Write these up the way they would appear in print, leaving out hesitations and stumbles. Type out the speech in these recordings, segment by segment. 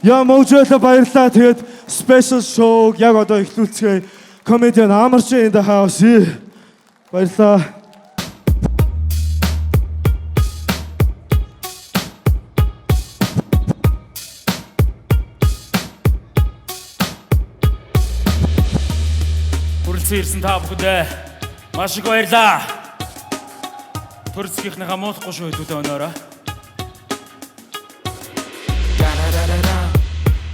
Яа мөжөөлө баярлаа. Тэгээд special show яг одоо эхлүүлцгээе. Comedian Amarchin in the house. Баярлаа. Ирсэн та бүхэндээ маш их баярлаа. Төрцгийнхнийхаа муулахгүй шүү хэдүүдээ өнөөрөө.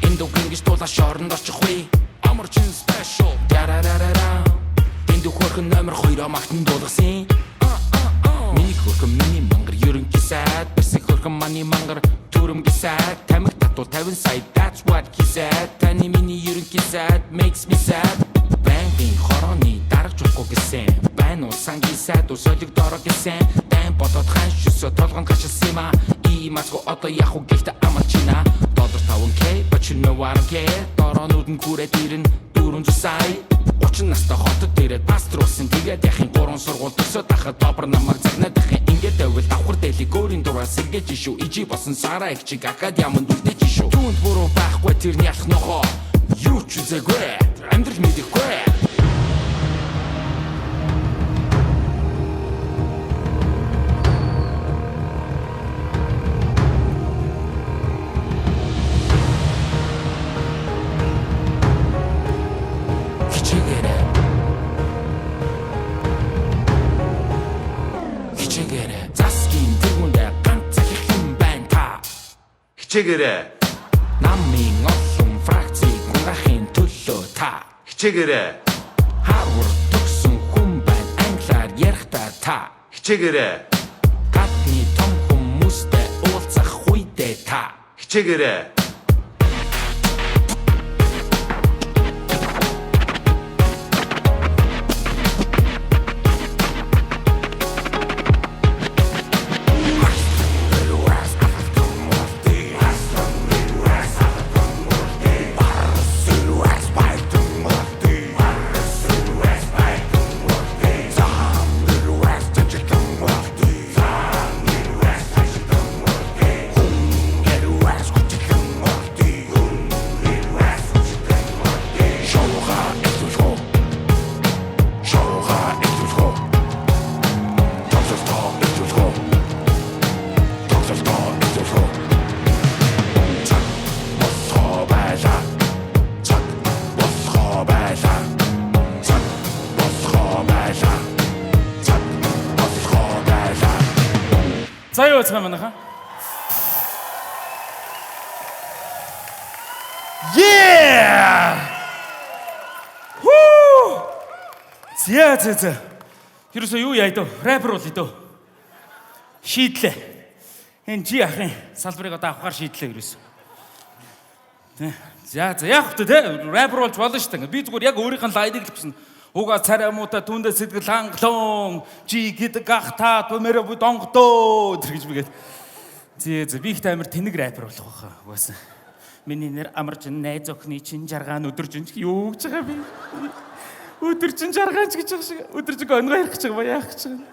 Эндүгэн гэж тулаа шоронд орчихгүй. Amarchin special. Эндүг хөрхөн номер 2-оо магтан дуулгасан. Миний хөрхөн миний мангар ерөнхий сайд. Бэсэг хөрхөн маны мангар түрэмгийн сайд. Тамиг татвал 50 сая. That's what he said. Таны миний ерөнхий сайд makes me sad. Бэнкийн хорооны дарагч болохгүй гэсэн. Байна уу сангийн сайд усолиг дорог гэсэн. Дан бодоод ханш өсө толгон гашилсан юм а. Иймасгүй одоо яг уу гэхдээ Amarchin-а. Доллар 5k but you know I don't care. Дороонууд нь хүрээд ирэн 400 сая. 30 настай хотод ирээд пастор болсон. Тэгээд яхин 3 сургууль төгсөөд ахад добр намайг загнаад ахын. Ингээд байвал давхар дэлхийг өөрийн дураар сэргээж ишүү. Ижи босон сараа их чиг акад яманд үлдээж ишүү. Түүнд буруу байхгүй тэрний ялах нохоо. Юу ч үзээгүй. Амьдрал мэдэхгүй. Хичээгээрэй. Намын олон фракцийг хунгахын төлөө та. Хичээгээрэй. Харвард төгсөн хүн байна англиар ярихдаа та. Хичээгээрэй. Гадны том хүмүүстэй уулзах үедээ та. Хичээгээрэй. За юу цаа манайха? Yeah! Хүү! За. Хэрвээ юу яа дөө? Рэпер бол дөө. Шийдлээ. Энэ чи ахын салбарыг одоо авахар шийдлээ ерөөсөө. За яг хөтэ те рэпер болж болно шүү дээ. Би зүгээр яг өөрийнх нь лайныг л бичсэн. Уга царай муута түндэ сэтгэл хангалуун чи гэдэг гахта төмөрө донгодоо гэж бигээд. За би ихтэй амар тэнэг рэпер болох байхаа. Угаасаа. Миний нэр Amarchin найз охины чин жаргаан өдөржинч юу гэж байгаа би. Өдөржин жаргаач гэж байгаа шиг. Өдөржин онгой ярих гэж байгаа яах гэж байгаа.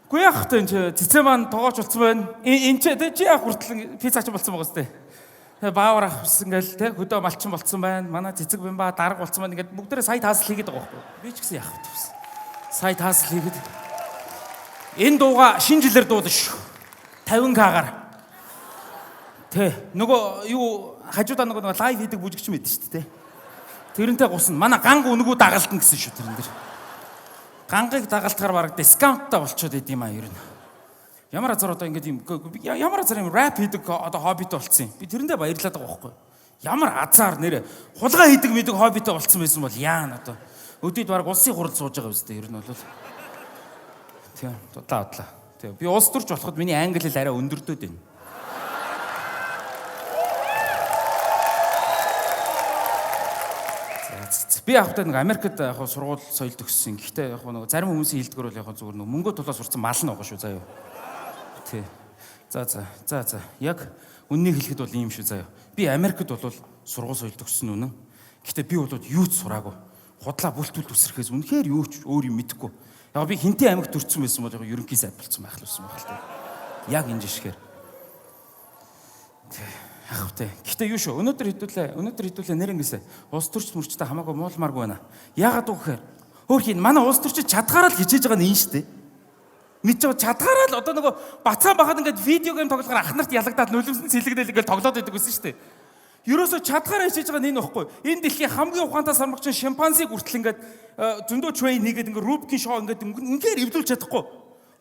Гүй яах вэ энэ цэцээ маань тоогооч болсон байна. Энд чи яах хүртэл пиццаач болсон байгаа сте. Тэгээ баавар авсан гэл те хөдөө малчин болцсон байна. Манай цэцэг бимба дарга болцсон байна. Ингээд бүгдээрээ сая таасал хийгээд байгаа байхгүй. Би ч гэсэн яах вэ? Сая таасал хийгээд. Энэ дууга шинэ жилээр дуулна шүү. 50k-аар. Тэ нөгөө юу хажуудаа нөгөө лайв хийдэг бүжигч мэдэн шүү дээ. Тэрнтэй гусна. Манай ганг өнгөө дагалдана гэсэн шүү тэрэн дээр. Гангыг дагалдахаар бараг дискаунттай болчиход идэм аа ер нь. Ямар азар одоо ингэж юм ямар азар юм рэп хийдэг одоо хоббитой болцсон юм. Би тэрэндээ баярлаад байгаа байхгүй. Ямар азар нэрэ хулгай хийдэг мэдэг хоббитой болцсон байсан бол яана одоо. Өдөрт бараг улсын хурал сууж байгаа үстэй ер нь бол. Тийм удлаа. Тийм би улс төрч болоход миний англи хэл арай өндөрдөөд байна. Би яг нэг Америкт яг сургууль соёл төгссөн. Гэхдээ яг нэг зарим хүмүүсийн хэлдгэр бол яг зүгээр нэг мөнгө тулаа сурсан мал нь байгаа шүү заа юу. Тий. За. Яг үннийг хэлэхэд бол ийм шүү заа юу. Би Америкт бол сургууль соёл төгссөн үнэн. Гэхдээ би бол юу ч сураагүй. Худлаа бүлтүүл үсрэхээс үнэхээр юу ч өөр юм мэдэхгүй. Яг би хинтээ аймагт төрсэн байсан бол яг ерөнхий сайд болцсон байх л байсан байх л та. Яг энэ жишгээр. Ах вэ. Гэхдээ юу шүү. Өнөөдөр хэдүүлээ нэрнгэсэ. Улс төрч мөрчтэй хамаагүй муулмааргүй байна. Яагаад үхэхээр хөөх энэ манай улс төрчид чадхаараа л хичээж байгаа нь энэ шүү дээ. Мэдээ чадхаараа л одоо нөгөө бацаа бахад ингээд видео гейм тоглохоор ах нарт ялагдаад нулимсэн сэлгдэл ингээд тоглоод байдаг гэсэн шүү дээ. Ерөөсө чадхаараа хичээж байгаа нь энэ баггүй. Энэ дэлхийн хамгийн ухаантай сармагчин шимпанзиг хүртэл ингээд зөндөө трейн хийгээд ингээд рубкин шоу ингээд үнээр эвдүүлж чадахгүй.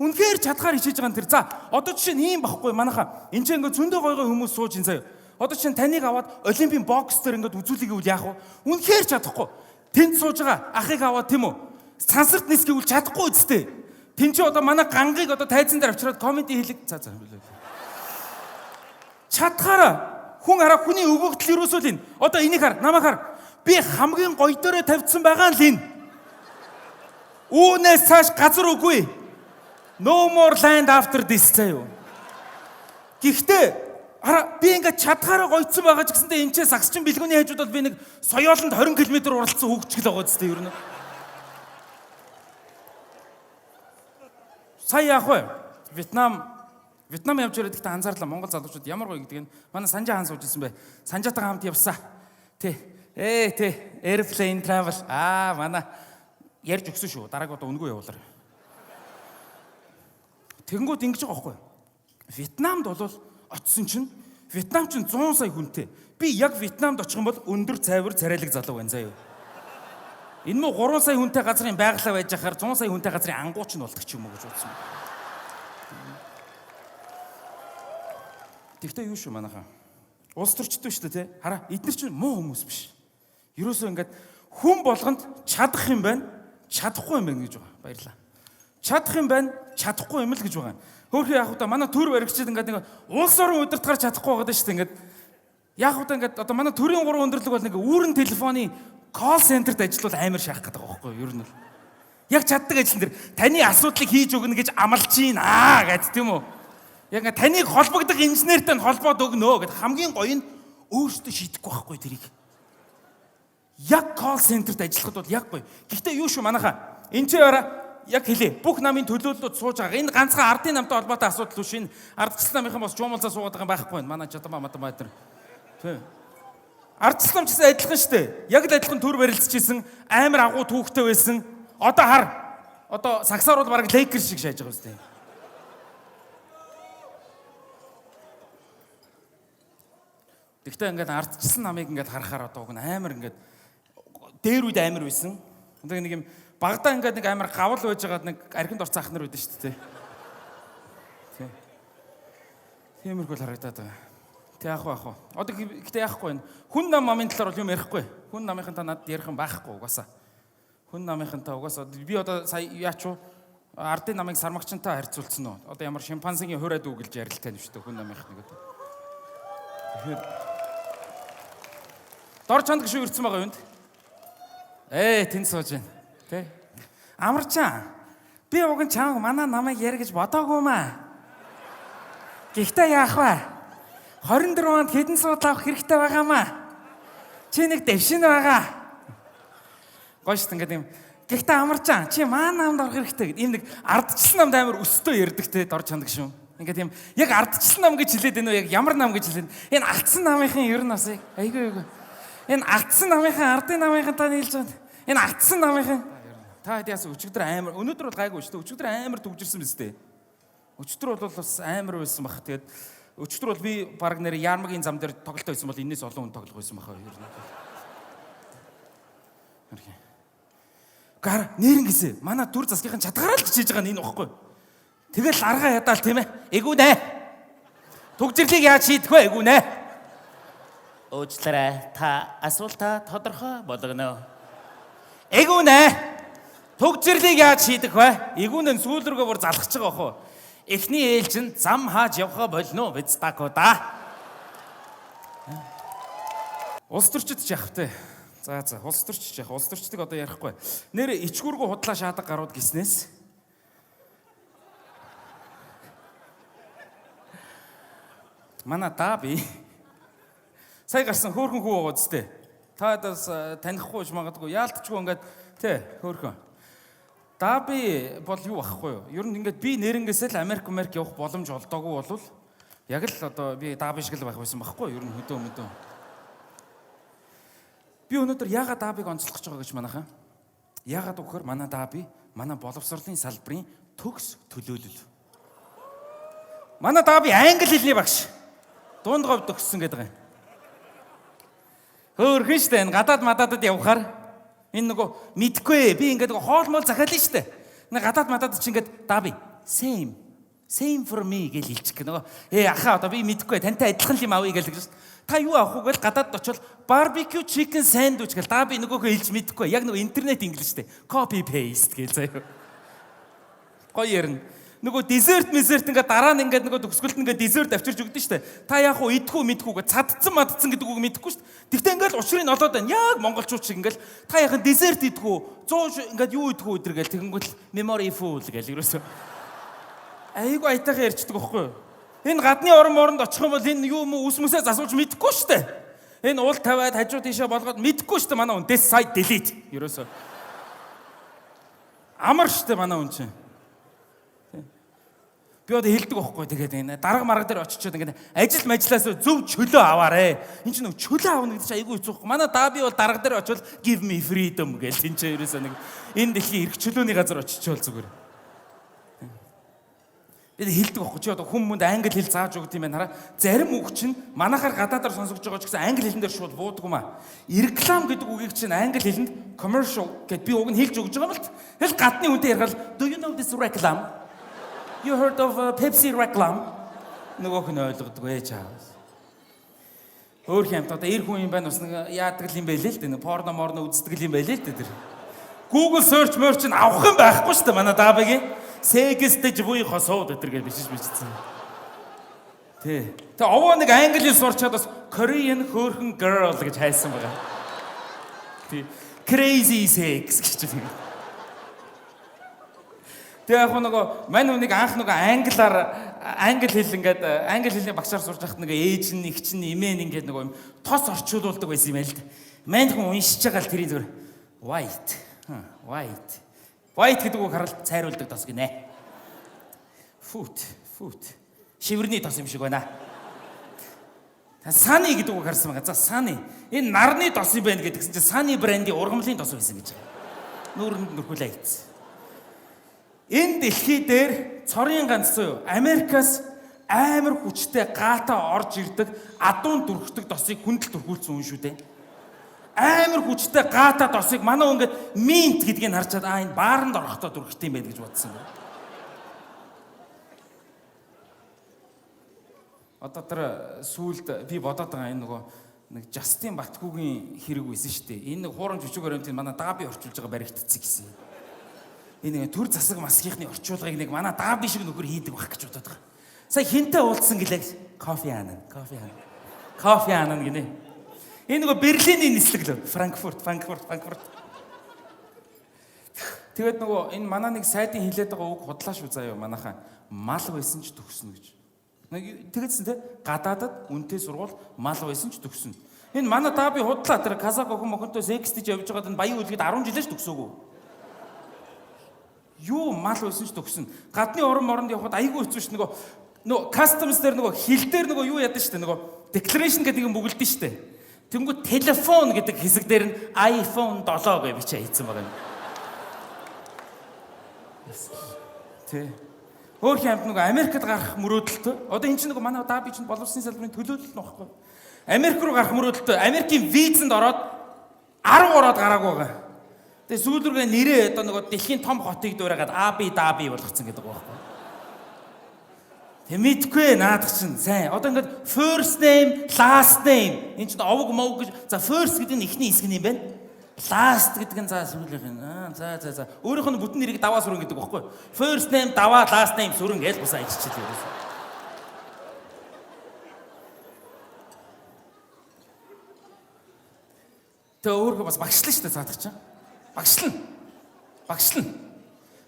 Үнээр чадхаар хичээж байгаа нь тэр. За одоо жишээ нь ийм баггүй манайхаа. Энд чинь ингээд зөндөө гой хүмүүс сууж ин заяа. Одоо чинь таныг аваад олимпийн бокс дээр ингээд үзүүлэх гэвэл яах вэ? Үнээр чадахгүй. Тэнд сууж байгаа ахыг аваад тийм үү? Сансарт нис гэвэл чадахгүй үстэй. Тин чи одоо манай гангыг одоо тайзан дээр авчираад комеди хийлэг. За. Чадхаараа хүн хараа хүний өгөгдөл юусоо л энэ. Одоо энийг хар, намайг хар. Би хамгийн гоё дөрөө тавьчихсан байгаа л энэ. Үүнээс цааш газар үгүй. No more land after this заяа. Гэхдээ хараа би ингээд чадхаараа гойцсон байгаа ч гэсэндээ энэ ч сагсчин бэлгүүний хажуудад би нэг соёолонд 20 км уралцсан хөвгчгөл байгаа зү ер нь. Сая яах вэ? Вьетнам явж ирээд ихтэй анзаарлаа Монгол залуучууд ямар гоё гэдэг нь. Манай Санжаа хаан сууж ирсэн бэ. Санжаатайгаа хамт явсаа. Тэ. Airplane travel. Манай ярьж өгсөн шүү. Дарааг одоо үнгүй явуулаар. Тэгэнгүүт ингэж байгаа байхгүй юу? Вьетнамд бол очисон чинь Вьетнам чинь 100 сая хүнтэй. Би яг Вьетнамд очих юм бол өндөр цайвар царайлаг залуу байна заяа. Энэ мө 3 сая хүнтэй газрын байгалаа байж хахаар 100 сая хүнтэй газрын ангууч нь болдог ч юм уу гэж бодсон. Тэгтээ юу шүү манайхаа. Улс төрчтэй шүү дээ тий. Хараа эдгээр чинь муу хүмүүс биш. Ерөөсөө ингээд хүн болгонд чадах юм байна, чадахгүй юм байна гэж байгаа. Баярлаа. Чадах юм байна, чадахгүй юм л гэж байгаа. Хөөхий яах вэ? Манай төр баригчид ингээд нэг улс орон удирдахаар чадахгүй байгаа шүү дээ ингээд. Яах вэ? Ингээд одоо манай төрийн 3 өндөрлөг бол нэг үүрэн телефоны call center-д ажиллавал амар шаах гэдэг байгаа байхгүй юу? Ер нь л. Яг чаддаг ажил дээр таны асуудлыг хийж өгнө гэж амлаж гинаа гэдэг тийм үү? Яг ингээд таныг холбогдох инженертэй холбоод өгнө гэдэг хамгийн гоё нь өөртөө шийдэхгүй байхгүй тэрийг. Яг call center-д ажиллахад бол яг гоё. Гэхдээ юу шүү манайхаа. Энд чи яараа яг хэлээ. Бүх намын төлөөллөд сууж байгаа. Энэ ганцхан ардын намтай холбоотой асуудал биш. Энэ ардчлал намынхан бас жуумалцаа суугаад байгаа юм байхгүй байна. Манай чадамаа математик. Тийм. Ардчлал нам ч гэсэн адилхан шүү дээ. Яг л адилхан төр барилцчихсэн, амар агуу түүхтэй байсан. Одоо хар. Одоо сагсаар бол бараг лейкер шиг шааж байгаа үстэй. Тэгтээ ингээд ардчлал намыг ингээд харахаар одоо уг нь амар ингээд дээр үед амар байсан. Одоо нэг юм багадаа ингээд нэг амар гавал байж байгаад нэг архинд орц ах нар байдсан шүү дээ. Тийм. Тиймэрхүү л харагдаад байгаа. Тэг яах вэ? Одоо гэхдээ яахгүй байна. Хүн нам амын талаар бол юм ярихгүй. Хүн намынхантаа надад ярих юм байхгүй угаасаа. Хүн намынхантаа угаасаа би одоо сая яач вэ? Ардын намыг сармагчантай харьцуулсан уу? Одоо ямар шимпанзигийн хураад үг гэлж ярилтай юм шүү дээ. Хүн намынх нэг одоо. Тэгэхээр дор чанд гişүү ирсэн байгаа юунд? Тэнд сууж байна. Тэ. Амарчаа. Би уг нь чамайг манай намайг яар гэж бодоогүй маа. Гэхдээ яах вэ? 24 онд хэдэн суудлаа авах хэрэгтэй байгаамаа. Чи нэг дэвшин байгаа. Гойш ингээд юм. Гэхдээ амарчаа чи маань намд орох хэрэгтэй гэд. Ийм нэг ардчлал намд амар өстөө ярддаг те дор чанд гişүү. Ингээд юм. Яг ардчлал нам гэж хэлээд байна уу? Яг ямар нам гэж хэлээд. Энэ алдсан намынхын ер нь бас айгүй. Энэ алдсан намынхын ардын намынхын та нийлж байна. Энэ алдсан намынхын та хэд яасан өчигдөр амар өнөөдөр бол гайгүй шүү дээ. Өчигдөр амар төгжирсэн биз дээ. Өчигдөр бол бас амар байсан бах. Тэгээд өчигдөр бол би баг нэр Ярмагийн зам дээр тоглолт байсан бол энэс олон хүн тоглох байсан баха ер нь. Гар нэрнгэсэ. Манай дүр засгийнхын чадгаараа л чижиж байгаа нь энэ багхгүй. Тэгэл аргаа ядаал тийм ээ. Эгүү нэ. Төгжрлийг яаж шийдэх вэ? Эгүү нэ. Уучлаарай. Та асуултаа тодорхой болгоно. Эгүү нэ. Төгжрлийг яаж шийдэх вэ? Эгүү нэ сүүл рүүгээ бүр залхаж байгаа бохоо. Эхний ээлжинд зам хааж явхаа болно биз даа. Улс төрчид ч яах вэ? За улс төрчид яах. Улс төрчдийг одоо ярихгүй. Нэр ичгүүргүү худлаа шаадаг гарууд гиснээс. Манай даби сая гарсан хөөрхөн хүү байгаа зү. Та даас танихгүй ч магадгүй яалтчгүй ингээд тий хөөрхөн. Даби бол юу ахгүй юу? Ер нь ингээд би нэрнгээсээ л Америк явах боломж олдоогүй болвол Яг л одоо би даби шиг л байх байсан байхгүй юу? Ер нь хөдөө. Би өнөөдөр яагаад дабыг онцлох гэж байгаа гэж манайхаа? Яагаад өгөхөр манай даби манай боловсролын салбарын төгс төлөөлөл. Манай даби англи хэлний багш. Дунд говь төгссөн гэдэг юм. Хөөрхөн штэ энэ гадаад мададад явхаар энэ нөгөө мэдгүй би ингээд хоолмол захиална штэ. Энэ гадаад мададад чи ингээд даби same for me гэж хэлчих гэх нөгөө ахаа одоо би мэдгүй тантай адилхан юм авъя гэж хэлж та юу авах вэ гэж гадаад очивол barbecue chicken sandwich гэж даби нөгөөхөө хэлж мэдгүй яг нөгөө интернет инглиш штэ copy paste гэж заяа. Гоё ярина. Нөгөө dessert ингээд дараа нь ингээд нөгөө төгсгөлд ингээд dessert авчирч өгдөн штэ. Та яг уу идэхгүй мэдхгүйгээ цадцсан мадцсан гэдэг үг мэдэхгүй штэ. Тэгтээ ингээд учрыг олоод байна. Яг монголчууд шиг ингээд та яхан dessert идэхгүй 100 ингээд юу идэхгүй өдр гэл тэгэнгүүт memory full гэл ерөөсөө. Айгу айтайхан ярьчдаг байхгүй юу? Энэ гадны оронд очих юм бол энэ юу юм ус мүсээс асууж мэдэхгүй штэ. Энэ уул тавиад хажуу тийшээ болгоод мэдэхгүй штэ манай хүн. This side delete ерөөсөө. Амар штэ манай хүн чинь. Би одоо хэлдэг байхгүй тэгээд энэ дарга марга дээр очичоод ингээд ажил мажлаас зөв чөлөө аваарэ. Энд чинь нэг чөлөө авна гэдэг чинь айгүй хэцүү байхгүй. Манай даби бол дарга дээр очивол give me freedom гэж энэ чинь ерөөсөө нэг энэ дэлхийн эрх чөлөөний газар очичвол зүгээр. Би хэлдэг байхгүй чи одоо хүмүүнд англи хэл зааж өгд юм байна хараа. Зарим үг чинь манайхаар гадаадаар сонсогдож байгаа ч гэсэн англи хэлэн дээр шууд буудаг юм аа. Реклам гэдэг үгийг чинь англи хэлэнд commercial гэд би уг нь хэлж өгж байгаа юм л. Тэгэл гадны хүнтэй ярихад do you know this reclam? You heard of Pepsi reclam? Нөгөөх нь ойлгодгүй чаавс. Өөр хэмт одоо эр хүн юм байна бас нэг яадаг юм байлээ л дээ. Порно морно үздэг юм байлээ л дээ тэр. Google search merch нь авах юм байхгүй шүү дээ манай даабагийн. Сэгэстэй буй хосоод өтер гэж бичсэн. Тэ. Тэгээ овоо нэг англи хэл сурчаад бас Korean хөөрхөн girl гэж хайсан байгаа. Тэ. Crazy sex гэж байна. Тэгээ яг нөгөө мань хүнийг анх нөгөө англи хэл ингээд англи хэлний багшаар сурч байхад нөгөө ээж нь их чинь имэн ингээд нөгөө юм тос орчуулдаг байсан юм байл л. Мань хүн уншиж байгаа л тэрийн зүгээр white гэдэг үг хараад цайруулдаг тос гинэ. Foot. Шивэрний тос юм шиг байна. Sunny гэдэг үг харсан байгаа. За Sunny. Энэ нарны тос юм байна гэдгсэн чинь Sunny брендийн ургамлын тос байсан гэж. Нүүрэнд нөрхүүлээ ийц. Энэ дэлхий дээр цорын ганц юу? Америкаас амар хүчтэй гаатаа орж ирдэг адуун дүрхдэг тосыг хүндэл дүрхүүлсэн хүн шүү дээ. Амар хүчтэй гаатаа тосыг манай хүн ингээд минт гэдгийг харчаад энэ бааранд орохдоо дүрхтэй юм байл гэж бодсон. Одоо тэр сүүлд би бодоод байгаа энэ нөгөө нэг Жастин Батгуугийн хэрэг байсан шүү дээ. Энэ нэг хуурам жүжиг баримтыг манай даби орчуулж байгаа баригдцсан гэсэн. Энэ төр засаг масгийнхны орчуулгыг нэг манай даби шиг нөхөр хийдэг байх гэж бодоод байгаа. Сая хинтээ уулзсан гэлээ кофе аана гинэ. Энэ нөгөө Берлиний нислэг л Франкфурт. Тэгээд нөгөө энэ манай нэг сайдын хилээд байгаа үг худлаа шүү заяа манайхаа мал байсан ч төгснө гэж. Тэгээдсэн те гадаадад үнтэй сургууль мал байсан ч төгснө. Энэ манай даби худлаа тэр казак охин мохонтой секстэж явж байгаад энэ баян үлгээд 10 жилээс төгсөөгүй. Юу мал байсан ч төгснө. Гадны оронд явхад айгүй хэцүү ш нөгөө customs дээр нөгөө хил дээр нөгөө юу яадаг штэ нөгөө declaration гэдэг юм бүгэлдэн штэ. Тэнгүү телефон гэдэг хэсэг дээр нь iPhone 7 гэж бичээ хийсэн байгаа юм. Тэ. Өөр хэмт нөгөө Америкт гарах мөрөөдөлтөө. Одоо энэ чинь нөгөө манай даби чинь боловсролын салбарын төлөөлөл нь багхгүй. Америк руу гарах мөрөөдөлтөө. Америкийн визэнд ороод 10 ороод гараагүй байгаа. Тэгээ сүүлрүүгээ нэрээ одоо нөгөө дэлхийн том хотыг дуурайгаад Аби Даби болгоцсон гэдэг байгаа байхгүй. Тэг мэдгүй наадах чинь сайн. Одоо ингээд first name, last name. Энэ чинь овог мов гэж. За first гэдэг нь эхний хэсэг юм байна. Last гэдэг нь за сүүлийнх нь. За. Өөрийнх нь бүтэн нэрийг даваа сүрэн гэдэг байхгүй. First name даваа, last name сүрэн гэж бусаа иччихлээ ерөөсөө. Тэ өөрөө бас багшлаа шүү дээ цаадах чинь. Багшлна.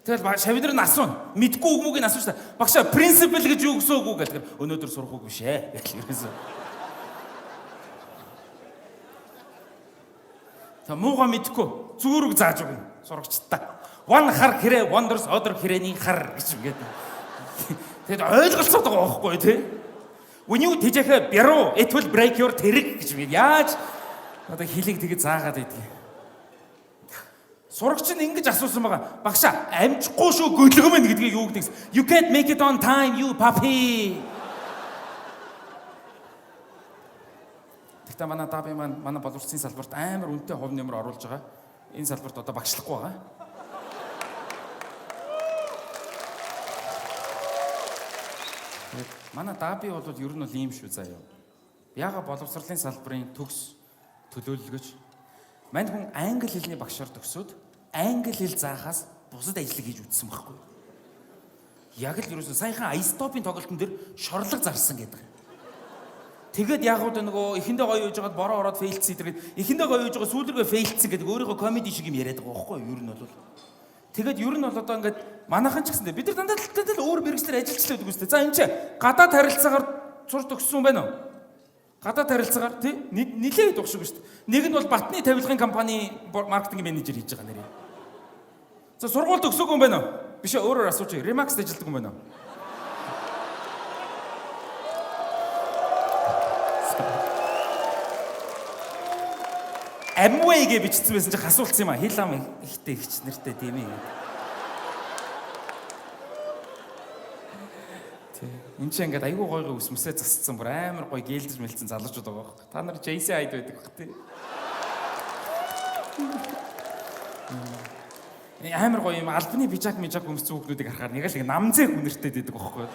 Тэгэл шавьдар нь асууна. Мэдгүй үгмүгийг асууж та. Багшаа принципл гэж юу гэсэн үг гэдэг. Өнөөдөр сурах үг биш ээ. Гэх ерөөсөө. Та мууга мэдгүй. Зүгээр үг зааж өгнө. Сурагчдаа. One хар хэрэг wonders other хэрээний хар гэж үгээд. Тэгэд ойлголцоод байгаа байхгүй тий. Үнийгөө тэжэхэ бяруу, it will break your тэрэг гэж би яаж одоо хэлийг тэгээ заагаад байдгийг. Сурагч нь ингэж асуусан байгаа. Багшаа, амжихгүй шүү гөлгөн мэн гэдгийг юу гэдэг. You can't make it on time, you puppy. Тэгтээ манай таби манай боловсролын салбарт амар үнэтэй хов нэмэр оруулж байгаа. Энэ салбарт одоо багшлахгүй байгаа. Манай даби бол ер нь ийм шүү заяа. Яга боловсролын салбарын төгс төлөөлөгч манд хүн англи хэлний багшаар төгсөөд англи хэл заахаас бусад ажлыг хийж үтсэн байхгүй. Яг л ерөөсөө саяхан айстопын тоглолтын дээр шорлог зарсан гэдэг. Тэгэд яг уу нөгөө эхэндээ гоё үйж байгаад бороо ороод фейлцсэн гэдэг. Эхэндээ гоё үйж байгаа сүүлргээ фейлцсэн гэдэг өөрийнхөө комеди шиг юм яриад байгаа байхгүй юу? Ер нь бол. Тэгэд ер нь бол одоо ингээд манайхан ч гэсэндээ бид нар дандаа өөр мэргэжлэр ажиллаж байдаг үстэй. За энэ чи гадаад харилцаагаар сурч төгссөн байна уу? Гадаад харилцаагаар тий нилээд өгшөг шүү дээ. Нэг нь бол Батны тавилгын компани маркетинг менежер хийж байгаа нэрээ. За сургууль төгсөөгүй юм байна уу? Биш өөрөөр асууж Remax-д ажилладаг юм байна уу? Amway гэж бичсэн байсан чи асуулцсан юм а. Хэл ам ихтэй ихч нэртэй тийм ээ. Тэ. Энд чинь ингээд айгүй гоё өсмөсөө засцсан бүр амар гоё гэлдэж мэлцэн залуучууд байгаа байхгүй. Та нар JC хайд байдаг бах тий. Амар гоё юм албаны бижак өмссөн хүүхнүүдийг харахаар нэг л намзээ хүнэртэй байдаг байхгүй.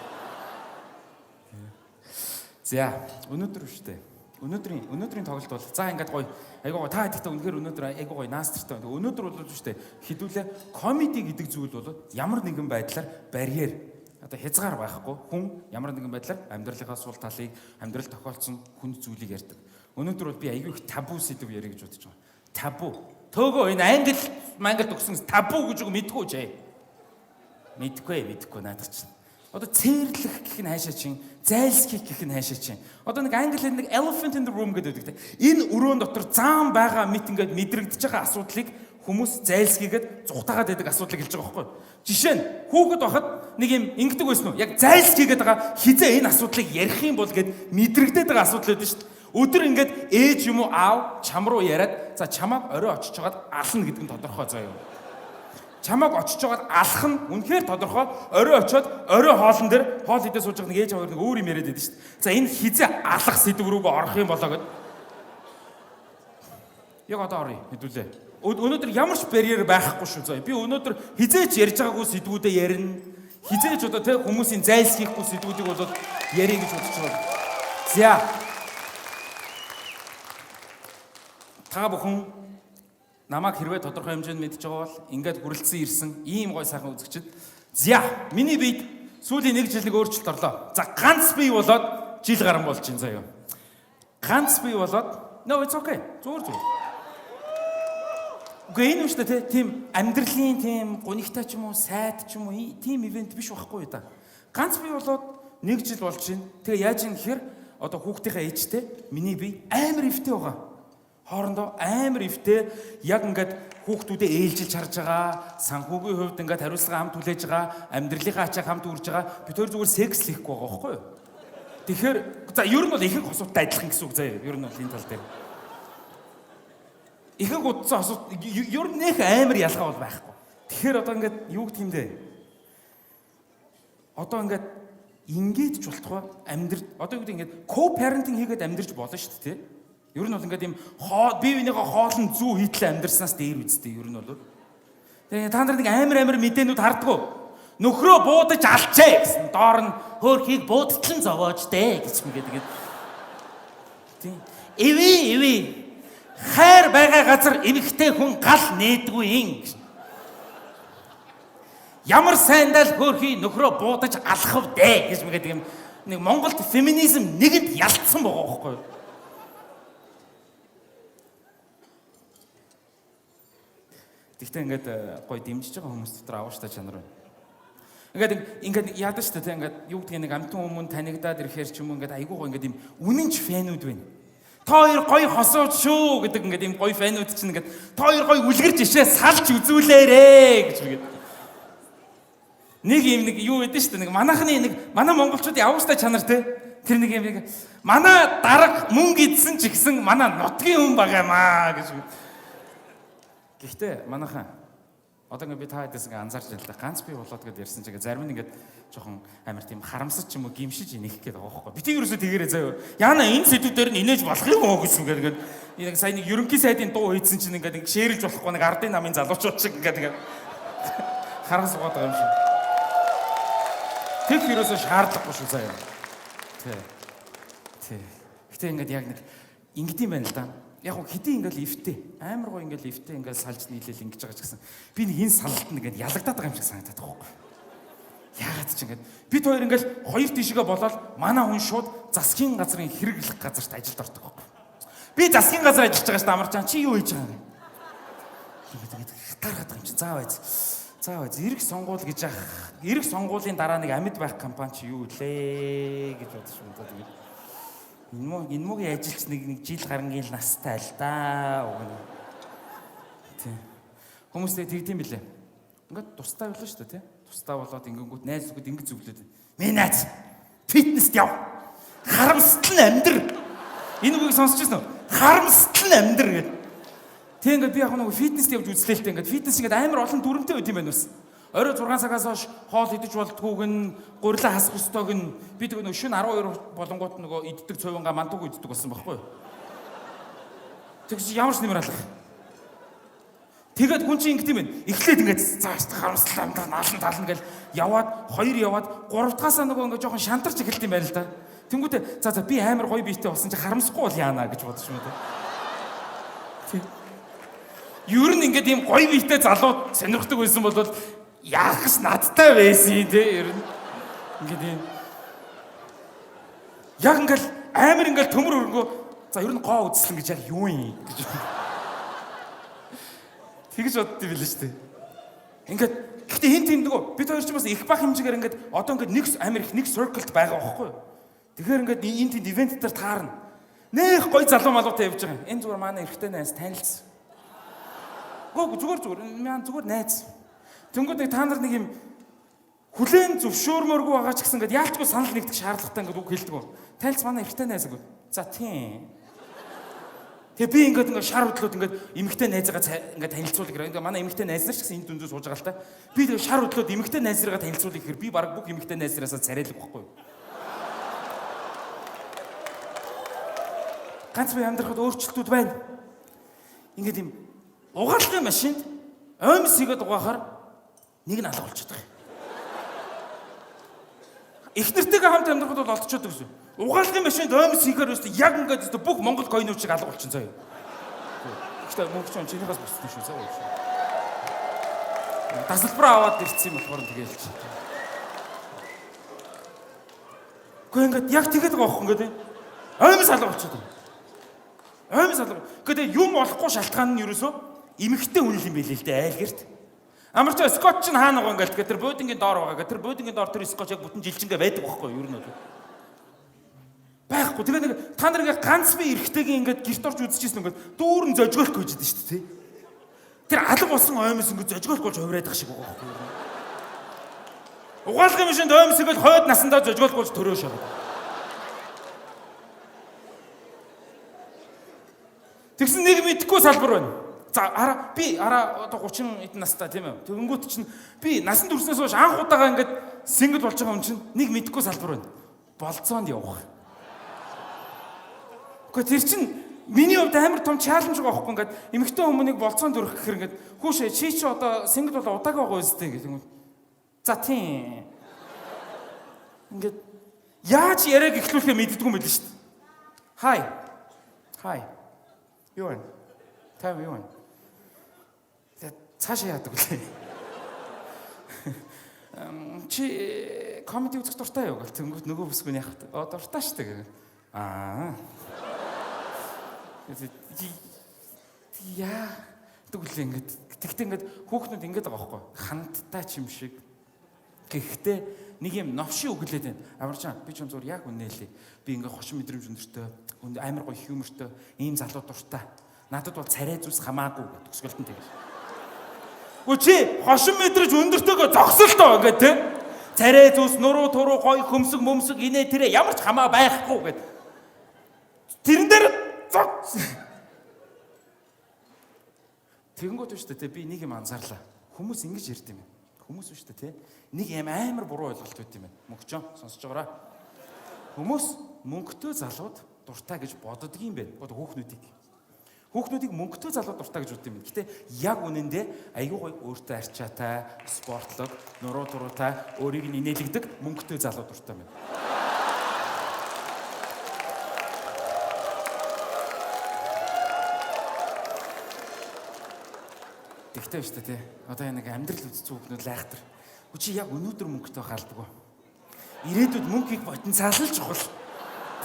За өнөөдөр шүү дээ. Өнөөдрийн тоглолт бол за ингээд гоё айгуу гоё та хэдихтэй үнэхээр өнөөдөр айгуу гоё наастртай байна. Өнөөдөр бол шүү дээ хэдүүлээ комеди гэдэг зүйл бол ямар нэгэн байдлаар барьер одоо хязгаар байхгүй хүн ямар нэгэн байдлаар амьдралынхаа сул талыг амьдрал тохиолдсон хүнд зүйлийг ярьдаг. Өнөөдөр бол би айгүй их табу сэдв яриа гэж бодож байгаа. Табу. Төөгөө энэ англи төгсөн табу гэж үг мэдгүй ч ээ. Мэдгүй наадах чинь. Одоо цээрлэх гэх нь хаашаа чин, зайлсхийх гэх нь хаашаа чин. Одоо нэг англи хэлээр нэг elephant in the room гэдэг. Энэ өрөөнд дотор заан байгаа мэт ингээд мэдрэгдэж байгаа асуудлыг хүмүүс зайлсхийгээд зүхтаагаад байдаг асуудлыг хэлж байгаа байхгүй юу? Жишээ нь хүүхэд байхад нэг юм ингэдэг байсан уу? Яг зайлсхийгээд байгаа хизээ энэ асуудлыг ярих юм бол гэд мэдрэгдээд байгаа асуудал байдаг шүү дээ. Өдөр ингээд ээж юм уу аав чам руу яриад за чамааг орой очиж жагаад ална гэдэг нь тодорхой заяа. Чамааг очиж жагаад алах нь үнэхээр тодорхой. Орой очиод орой хоолн дээр хоол идээ сууж байгаа нэг ээж аваар нэг өөр юм яриад байдаг шүү дээ. За энэ хизээ алах сэдв рүүгээ орох юм болоо гэд. Яг одоо оръё хэдүүлээ. Өнөөдөр ямар ч барьер байхгүй шүү заяа. Би өнөөдөр хизээч ярьж байгаагүй сэдвүүдээ ярина. Хизээч одоо тэг хүмүүсийн зайлсхийхгүй сэдвүүдийг болоод ярих гэж бодож байна. За та бүхэн намайг хэрвээ тодорхой хэмжээнд мэдж байгаа бол ингээд хүрэлцэн ирсэн ийм гой сайхан үзэгчд. За миний биед сүүлийн 1 жилиг өөрчлөлт орлоо. За ганц бий болоод жил гарan болж байна заяа. Ганц бий болоод no it's okay. Зүгээр. Үгүй энэ юм шүү дээ тийм амьдралын тийм гунигтай ч юм уу сайд ч юм уу тийм ивент биш байхгүй юу та. Ганц бий болоод 1 жил болж байна. Тэгээ яаж юм гэхээр одоо хүүхдийнхээ ээжтэй миний бие амар өвтэй байгаа. Хоорондоо амар өвтэй яг ингээд хүүхдүүдээ ээлжилж харж байгаа, санхүүгийн хувьд ингээд хариуцлага хамт хүлээж байгаа, амьдралынхаа ачааг хамт үрж байгаа. Бид хоёр зүгээр секс хийхгүй байгаа байхгүй юу? Тэгэхээр за ер нь бол ихэнх асуудалтай адилхан гэсэн үг заяа. Ер нь бол энэ тал дээр. Ихэнх утсан асуудал ер нь нэх амар ялгаа бол байхгүй. Тэгэхээр одоо ингээд юу гэх юм бэ? Одоо ингээд ч болтугай одоо юу гэдэг ингээд co-parenting хийгээд амьдрч болно шүү дээ, тий? Ер нь бол ингээд юм бие биенийхээ хоолн зүү хийтлээ амьдрснаас дээр үсттэй ер нь бол. Тэгээ та нар нэг амар мэдээнүүд хардггүй. Нөхрөө буудаж алчээ гэсэн. Доор нь хөөхийг буудтлан зовоож дээ гэж мэгээд тэгээд. Тийм. Эви. Хайр байгаа газар эмэгтэй хүн гал нээдгүй юм. Ямар сайндаа л хөөхий нөхрөө буудаж алхав дээ гэж мэгээд юм. Нэг Монголд феминизм нэгэнд ялцсан байгаа байхгүй юу? Тэгтээ ингээд гоё дэмжиж байгаа хүмүүс дотор авааштай чанар байна. Ингээд яадаг шүү дээ ингээд юу гэдгийг нэг амтан хүмүүс танигдаад ирэхээр ч юм уу ингээд айгүй гоё ингээд юм үнэнч фэнүүд байна. Та хоёр гоё хосууд шүү гэдэг ингээд юм гоё фэнүүд чинь ингээд та хоёр гоё үлгэрж ишээ салж үзүүлээрээ гэж үгээд. Нэг юм нэг юу гэдэг шүү дээ нэг манай монголчуудын авааштай чанар те. Тэр нэг юм яг манай дарга мөнгө идсэн ч гэсэн манай нутгийн хүн багаамаа гэж. Гэхдээ манайхан одоо ингээд би та хэдээс ингээд анзаарч байна л да. Ганц би болоод гээд ярьсан чинь зарим нь ингээд жоохон амар тийм харамсаж ч юм уу гимшиж инех гээд байгаа байхгүй. Бити ерөөсөө тэгээрээ заяа. Яна энэ сэдвүүдээр нь инээж болох юм уу гэж ингээд яг сайн нэг ерөнхий сайдын дуу хийсэн чинь ингээд шеэрлж болохгүй нэг ардын намын залуучууд шиг ингээд хараа суугаад байгаа юм шиг. Тэг ерөөсөө шаардлагагүй шүү заяа. Тий. Гэтэ ингээд яг нэг ингэдэм байна л да. Яг хөө хэдий ингээд лифтээ амар гоо ингээд лифтээ ингээд салж нийлээл ингэж байгаа ч гэсэн би нэг энэ салалтанд ингээд ялагдаад байгаа юм шиг санагдаад байгаа байхгүй. Яагаад ч ингээд бид хоёр ингээд хоёр тишгээ болоод манай хүн шууд засгийн газрын хэрэглэх газарт ажилд ордог байхгүй. Би засгийн газар ажиллаж байгаа ш та амарчаа чи юу хийж байгаа юм? Ингээд хатаархаад байгаа юм чи заа байз эрэг сонгуул гэж ах эрэг сонгуулийн дараа нэг амьд байх компани чи юу илээ гэж бодож байна тэгээд энэ мөгийн ажилч нэг жил гарангийн настай л да. Тий. Хүмүүстэй тэгдэм билээ. Ингээд тустай байлаа шүү дээ, тий. Тустай болоод ингэнгүүт найз зүгт ингэ зүглээд. Минь найз фитнест яв. Харамсал нь амьдр. Энэ үгийг сонсч ирсэн үү? Харамсал нь амьдр гэдэг. Тэг ингээд би яг нэг фитнест явж үзлээ л дээ. Ингээд фитнес ингээд амар олон дүрмтэй байт юм байна ус. Орой 6 цагаас хойш хоол идэж болтгүйг нь гурилаа хасах ёстойг нь би тэг нэг шөнө 12 болонгууд нөгөө иддэг цовинга мантуг иддэг болсон байхгүй юу. Тэгж ямар ч нэмэр алах. Тэгээд хүн чинь ингэдэм байх. Эхлээд ингээд зааш харамсал амдаа наалан тална гэл яваад хоёр яваад гурав дахаасаа нөгөө ингээд жоохон шантарч эхэлт юм байна л да. Тэнгүүтээ за би амар гоё биетэй болсон чи харамсахгүй бол яана гэж бодож юм даа. Тэг. Ер нь ингээд ийм гоё биетэй залууд сонирхдаг байсан бол яах гэж надтай байсан тий ер нь ингээд юм яг ингээл амар ингээл төмөр өргөө за ер нь гоо үзсэн гэж яг юу юм гэж тэгж боддоо билээ шүү дээ ингээд гэхдээ хин тэмдэгөө бид хоёр ч бас их бах хэмжээгээр ингээд одоо ингээд нэг амар их нэг circle-д байгаа байхгүй юу тэгэхээр ингээд энэ тэнд ивент дээр таарна нэх гоё залуу малуутай явж байгаа энэ зүгээр манай эрэгтэй найз танилцсан гоо зүгээр маань зүгээр найз тэнгууд нэг та нар нэг юм хүлэн зөвшөөрмөргүй байгаа ч гэсэн ингээд яалтчгүй санал нэгдэх шаардлагатай ингээд үг хэлдэг. Тайлц манай эрэгтэй найз гэдэг. За тийм. Тэгээ би ингээд шар хөдлөөд ингээд эмэгтэй найзгаа ингээд танилцуулах гэх юм. Манай эмэгтэй найз нар ч гэсэн энэ дүндээ сууж байгаа л та. Би тэгээ шар хөдлөөд эмэгтэй найзраа танилцуулах гэхээр би баг бүх эмэгтэй найзраасаа царайлах байхгүй юу? Ганц би амьдрахад өөрчлөлтүүд байна. Ингээд юм угаалгын машинд оймс игээд угаахаар нэг нь алга болчиход байгаа. Их нэртэйгээ хамт амьдрахад бол олдчиход гэсэн. Угаалгын машинд оймс хийхээр өстө яг ингээд өстө бүх Монгол коинууд шиг алга болчихсон заяа. Гэхдээ мөнгөч чинийхээс боссон шүү заяа. Тасалбараа аваад ирсэн юм болохоор тэгээл чи. Гэхдээ ингээд яг тэгээд байгаа бохоо ингээд оймс алга болчиход байна. Оймс алга. Гэхдээ юм болохгүй шалтгаан нь ерөөсөө эмэгтэй хүн юм билээ л дээ айл гэрт. Амарч скотч нь хаана байгаа ингээл тэр буудингийн доор байгаа. Тэр буудингийн доор тэр скотч яг бүтэн жилчингээ байдаг байхгүй юу ер нь бол. Байхгүй. Тэгээ нэг та нар ингээ ганц би эргэтэйгийн ингээд гэрт орж үзчихсэн ингээд дүүрэн зожгоолох гэж дээ шүү дээ. Тэр алга болсон оймс ингээд зожгоолох болж хувраад ах шиг байгаа байхгүй юу. Угаалгын машинд оймс ингээд хойд насандаа зожгоолох болж төрөө шахаад. Тэгсэн нэг мэдхгүй салбар байна. За би одоо 30 эдэн настай тийм ээ. Тэгэнгүүт чинь би насан турснаас хойш анх удаага ингээд сингл болж байгаа юм чинь нэг мэдхгүй салбар байна. Болцоонд явах. Гэхдээ тэр чинь миний хувьд амар том чаленж байгаа байхгүй ингээд эмэгтэй хүмүүнийг болцоонд өрөх гэхээр ингээд хүүшээ чи одоо сингл болоо удаага байгаа үстэй гэх юм. За тийм. Ингээд яаж яриаг эхлүүлэхээ мэддэггүй юм байл шүү дээ. Хай. Юу вэ? Тав юу вэ? Цаашаа яадаг үлээ. Чи комеди үзэх дуртай юу гэл тэнгүүт нөгөө бүсгүй яах вэ? Дуртай шүү дээ. Яа тэгвэл ингээд тэгтээ ингээд хүүхнүүд ингээд байгаа байхгүй хандтай ч юм шиг. Гэхдээ нэг юм новши өглөөд байна. Амарчаа би ч юм зур яг үнэлээ. Би ингээд хошин мэдрэмж өндөртэй, амар гоё хьюмортой, ийм залуу дуртай. Надад бол царай зүс хамаагүй гэдэг төсгөлтөн тэгэж. Үгүй чи хошин мэдрэмж өндөртэйгөө зогсолтоо ингээд те. царай зүс нуруу туруу гой хөмсөг мөмсөг инээ тэрэ ямар ч хамаа байхгүй гэд. Тэрэн дээр тэгэнгүүт шүү дээ би нэг юм анзаарлаа. Хүмүүс ингэж ярьд юм. Хүмүүс шүү дээ те. Нэг юм амар буруу ойлголт өгд юм байна. Мөнгөчөө сонсож байгаараа. Хүмүүс мөнгөтэй залууд дуртай гэж боддог юм байна. Бод Хүүхнүүдийг мөнгөтэй залуу дуртай гэж боддог юм. Гэтэ яг үнэндээ айгүй гоё өөртөө арчаатай, спортлог, нуруу туруутай, өөрийг нь инээлгдэг мөнгөтэй залуу дуртай байна. Тэгтээ шүү дээ тий. Одоо нэг амьдрал үзсэн хүүхнүүд лайхтар. Чи яг өнөөдөр мөнгөтэй хаалдаг. Ирээдүйд мөнхийг потенциалж чухал.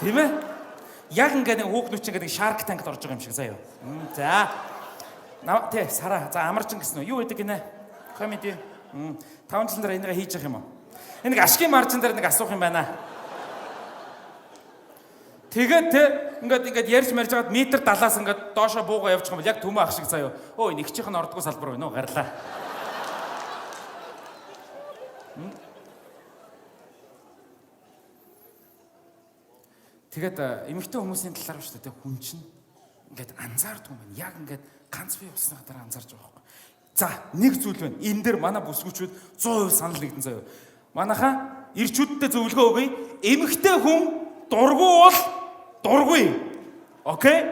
Тийм ээ? Яг ингээд нэг хүүхнүүд чинь ингээд Shark Tank-д орж байгаа юм шиг заяа. За. Тий, Сара. За амарчин гэсэн үү? Юу гэдэг гинэ? Комеди. 5 жил дараа энэгээ хийж явах юм уу? Энэ нэг ашигын маржин дээр нэг асуух юм байна. Тэгээд те ингээд ярьж марж байгаад метр 70-аас ингээд доошо буугаа явчих юм бол яг төмөө ах шиг заяа. Өө нэгчийнх нь ордгоо салбар байна уу? Гарлаа. Тэгээд эмэгтэй хүмүүсийн талаар шүү дээ хүн чинь ингээд анзаардаг юм байна. Яг ингээд ганц бие болсныхаа дараа анзаарч байгаа байхгүй. За нэг зүйл байна. Энэ дээр манай бүсгүүчүүд 100% санал нэгдэн заяа. Манайхаа ирчүүдтэй зөвлөгөө өгье. Эмэгтэй хүн дургу бол дургүй. Окей?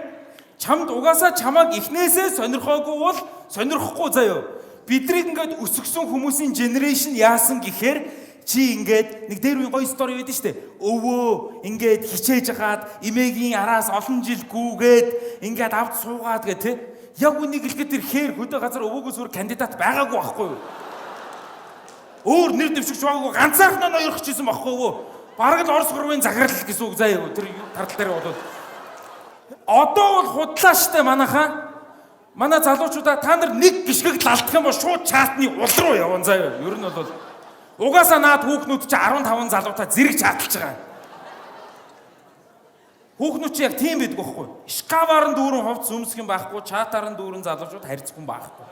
Чамд угаасаа чамааг эхнээсээ сонирхоогүй бол сонирхгүй заяа. Биднийг ингээд өсгсөн хүмүүсийн генерашн яасан гэхээр чи ингээд нэг дээр үе гоё стори байдаг штэ. Өвөө ингээд хичээж хагаад эмээгийн араас олон жил гүүгээд ингээд авд суугаад гэ тэ. Яг үнийг хэлгээд тэр хээр хөдөө газар өвөөгөөс өөр кандидат байгаагүй байхгүй юу? Өөр нэр дэвшигч байгаагүй ганцаархнаа ноёрч ирсэн байхгүй юу? Бараг л Орос гурвын захирал гэсэн үг заяа. Тэр тардал дээр бол одоо бол худлаа штэ манайхаа. Манай залуучуудаа та нар нэг гიშгэг лалдах юм бол шууд чатны ул руу явна заяа. Ер нь бол угаасаа наад хүүхнүүд чи 15 залуутаа зэрэг чаталж байгаа. Хүүхнүүд чи яг тийм байдаг байхгүй. Шкаваар нь дүүрэн хувц өмсөх юм байхгүй, чатаар нь дүүрэн залуучууд харьцахгүй байхгүй.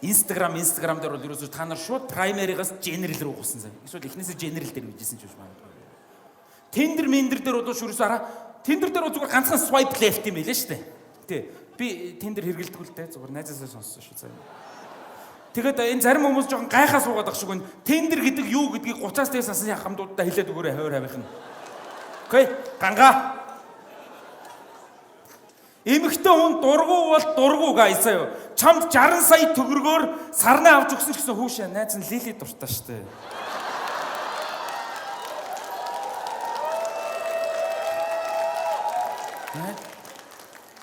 Instagram дээр бол ерөөсөө та нар шууд primary-гаас general руу гусан зав. Эсвэл эхнээсээ general дээр bijсэн ч биш магадгүй. Tinder дээр бол ерөөсөө араа Tinder дээр зүгээр ганцхан swipe left юм байлаа шүү дээ. Тий. Би Tinder хэрэглэдэг л дээ. Зүгээр найзаасаа сонссон шүү заа. Тэгээд энэ зарим хүмүүс жоохон гайхаа суугаад ах шиг байна. Tinder гэдэг юу гэдгийг 30-аас дээш насны хамдуудаа хэлээд өгөөрэй хойр хавийнх нь. Окей? Ганга. Эмэгтэй хүн дургу бол дургу гайс заяа. Чамд 60 сая төгрөгөөр сарнаа авч өгсөн ч гэсэн хүүшээ найз нь лили дуртай штэ.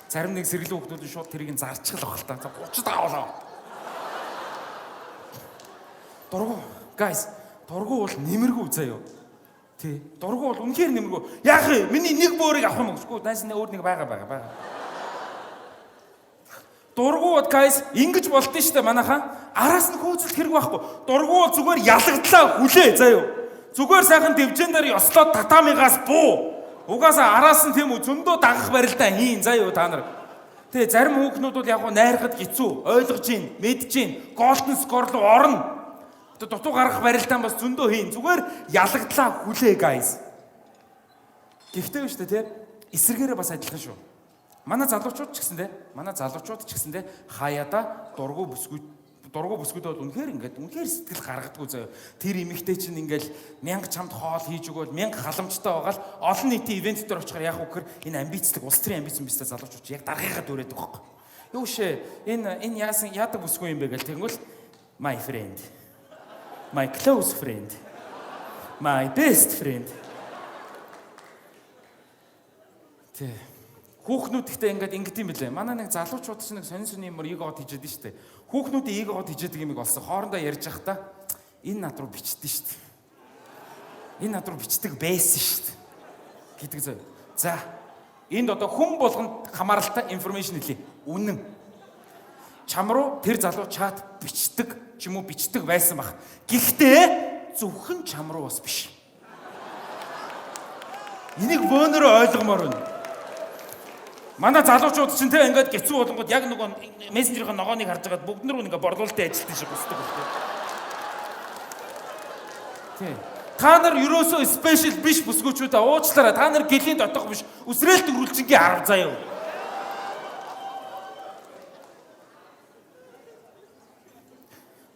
Зарим нэг сэргэлэн хүмүүс шууд тэрийг нь зарчихлах л та. 30 давлаа. Дургу гайс, дургу бол нэмэргүй заяа. Тий. Дургу бол үнэхээр нэмэргүй. Яах вэ? Миний нэг бөөрийг авах юм уу? Найз нь өөр нэг байгаа. Дургууд гайс ингэж болдсон шүү дээ манайхаа. Араас нь хөөцөлт хэрэг байхгүй. Дургуу зүгээр ялагдлаа хүлээ заяа. Зүгээр сайхан дэвжэн дээр ёслоод татамигаас буу. Угаасаа араас нь тийм үү зөндөө дагах барилдаа хийн заяа та нар. Тэгээ зарим хүүхнүүд бол яг гоо найрахад хэцүү, ойлгож гин, мэдж гин, голден скор руу орно. Дутуу гаргах барилдаа бас зөндөө хийн. Зүгээр ялагдлаа хүлээ гайс. Гэхдээ шүү дээ тий. Эсэргээрээ бас адилхан шүү. Манай залуучууд ч гэсэндээ хаяада дургу бүсгүйд бол үнэхээр сэтгэл гаргадаггүй заяа. Тэр эмэгтэй чинь ингээл 1000 чамд хоол хийж өгөөл 1000 халамжтай байгаа л олон нийтийн ивент дээр очихоор яг үгээр энэ амбицлог улс төрийн амбиц юмстай залуучууд яг даргыгаа дөрөөд байгаа юм. Юу шээ энэ яасан яадаг бүсгүй юм бэ гэл тэгвэл my friend, my close friend, my best friend. Тэ хүүхнүүд ихтэй ингээд юм билээ. Манай нэг залуучууд чинь нэг сонин юмор эгоод хийжээд нь штэ. Хүүхнүүдийн эгоод хийжээдэг юмыг олсон. Хоорондоо ярьж байхдаа энэ над руу бичдэг штэ. Энэ над руу бичдэг байсан штэ. Гэдэг зөө. За. Энд одоо хүн болгонд хамааралтай информашн хэлье. Үнэн. Чам руу тэр залуу чат бичдэг ч юм уу бичдэг байсан баг. Гэхдээ зөвхөн чам руу бас биш. Энийг бөөнөрөө ойлгомоор байна. Манай залуучууд чинь те ингээд гэцүү болонгод яг нөгөө мессенжерийн ногооныг харж байгаад бүгд нэр ингээд борлуулалтын ажилтны шиг босдог болтой. Тий. Та нар ерөөсөө спешиал биш бүсгүүчүүдээ уучлаарай. Та нар гэлийн дотох биш. Үсрээл дөрвөлжингийн 10 заяа.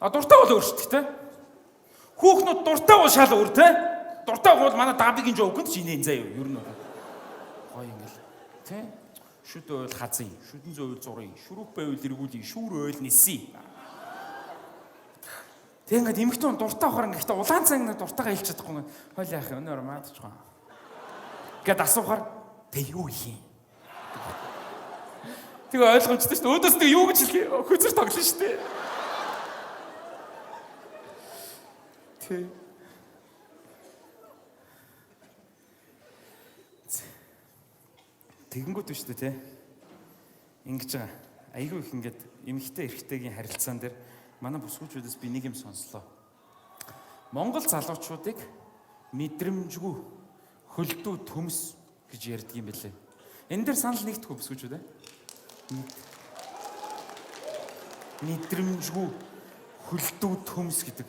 Дуртай бол өөр шүү дээ. Хүүхнүүд дуртай бол шал өөр те. Дуртай бол манай даабигийн жоокнд шинэ заяа юу ер нь. Гоё ингээл. Тэ? Шүд ойл хазын, шүдэн зөөл зурын, шүрүүп байвал эргүүлийн, шүүр ойл ниси. Тэг ингээд эмэгтэн дуртай авахар ингээд улаан цанг дуртайгаа хэлж чадахгүй. Хойл яах юм өнөр маадчихгаа. Гэт асуухаар тэг юу юм? Тэг ойлгомжтой шүү дээ. Өөдөөс тэг юу гэж хэлхий? Хүзэр тоглоно шүү дээ. Тэг. Тэгэнгүүт шүү дээ, те. Ингэж байгаа. Айгүй их ингээд эмэгтэй эрэгтэйгийн харилцаан дээр манай бүсгүүчүүдээс би нэг юм сонслоо. Монгол залуучуудыг мэдрэмжгүй хөлдөө төмс гэж ярьдаг юм билээ. Энэ дээр санал нэгдэхгүй бүсгүүчүүд ээ. Мэдрэмжгүй хөлдөө төмс гэдэг.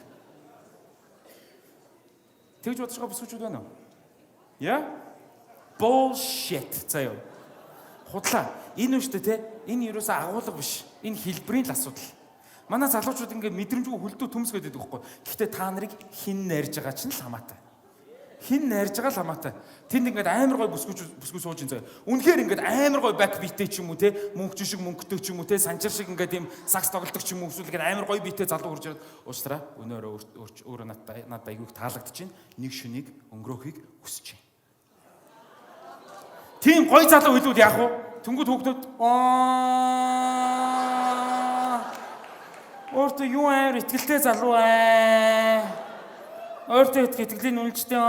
Тэгж бодож байгаа бүсгүүчүүд байна уу? Яа? Bullshit заяа. Худлаа. Энэ үштэй те. Энэ юусаа агуулга биш. Энэ хэлбэрийн л асуудал. Манай залуучууд ингээд мэдрэмжгүй хөлдөө төмс гэдэг байхгүй. Гэхдээ та нарыг хин найрж байгаа чинь л хамаатай. Хин найрж байгаа л хамаатай. Тэнд ингээд амар гой бүсгүй сууж ин заяа. Үнэхээр ингээд амар гой бак битээ ч юм уу те. Мөнгөч шиг мөнгөтэй ч юм уу те. Санчир шиг ингээд ийм сакс тоглолдог ч юм уу. Эсвэл ингээд амар гой битээ залуу хурж ирээд уучлаарай. Өнөөрөө өөрөө надад айгүйх таалагдчихээн. Нэг шөнийг өнгөрөөхийг хүсэж байна. Тийм гой залуу хэлүүд яах вэ? Түнгүүд хүүхдүүд өөртөө юу амар итгэлтэй залуу өөртөө итгэлийн үнэлжтэй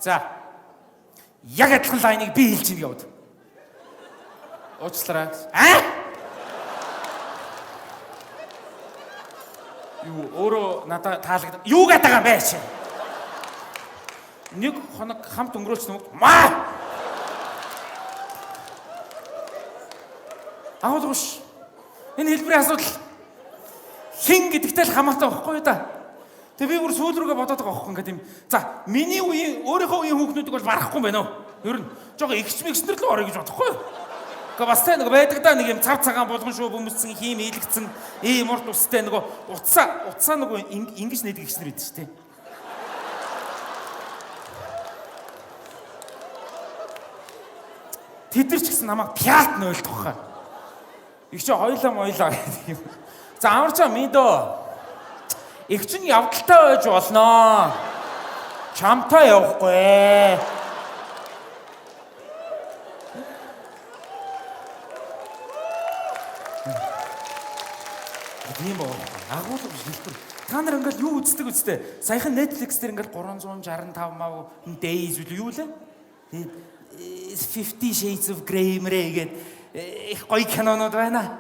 За. Яг адилхан лайныг би хэлж ийн яваад. Уучлаарай. Юу өөрөө надад таалагдав. Юу гэдэг юм бэ чи? Нэг хоног хамт өнгөрөөсөн юм. Маа! Аавдагш. Энэ хэлбэрийн асуудал хин гэдэгтэй л хамаатай байхгүй юу да? Тэгээ би бүр сүүл рүүгээ бодоод байгаа байхгүй ингээд юм. За, миний үеийн өөрийнхөө үеийн хүүхнүүдийг бол барахгүй юм байна уу? Ер нь жоо ихч мэгснэр л орё гэж бодохгүй юу? Гэхдээ бас тэ нэг байдаг да нэг юм цав цагаан болгон шүү бөмбөссөн хийм ийлэгдсэн ийм урт устай нөгөө утсаа нөгөө ингэж нэдэг ихчнэр идэв шүү дээ. Тэд нар ч гэсэн намайг пиат нойлдох хаа. Их чи хоёлаа гэдэг юм. За амарчаа миндөө. Их чинь явдалтай байж болноо. Чамтай явахгүй. Тийм боо. Агуулга хэлбэр. Та нар ингээл юу үздэг үстэй. Саяхан Netflix дээр ингээл 365 мав days үү юу лээ? 50 Shades of Grey мрэгээд их гоё кинонууд байна.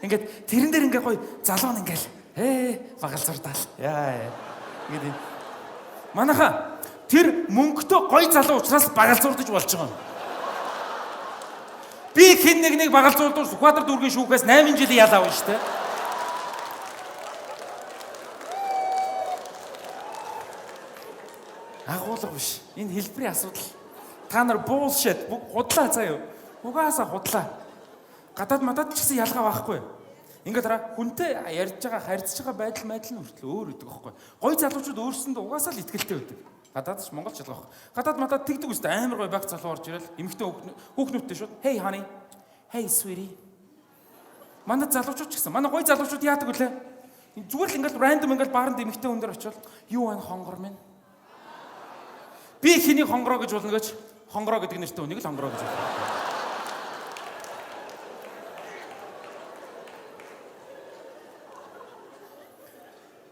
Ингээд тэрэн дээр ингээ гоё залуу нь ингээл багалзуурдаал. Яа. Ингээд манайха тэр мөнгөтэй гоё залуу учраас багалзуурдаж болж байгаа юм. Би хин нэг багалзуурдуул Сүхбаатар дүүргийн шүүхээс 8 жилийн ял авна штэ. Агуулга биш. Энэ хэлбэрийн асуудал. Та нар bullshit худлаа заяа. Угаасаа худлаа. Гадаад мадад ч гэсэн ялгаа байхгүй. Ингээд хараа хүнтэй ярьж байгаа харьцаж байгаа байдал нь хүртэл өөр үүдэг байхгүй. Гой залуучууд өөрсөндөө угаасаа л итгэлтэй байдаг. Гадаад ч Монголч ялгаа байхгүй. Гадаад мадад тэгдэг үстэй амар гой баг залуу орж ирэл эмэгтэй хүүхнүүдтэй шууд hey honey, hey sweetie. Манай залуучууд ч гэсэн манай гой залуучууд яадаг вүлээ? Зүгээр л ингээд random ингээд бааранд эмэгтэй хүн дээр очивол юу байна хонгор минь? Би хэний хонгороо гэж болно гэж хонгороо гэдэг нэртэй үнийг л хонгороо гэж байна.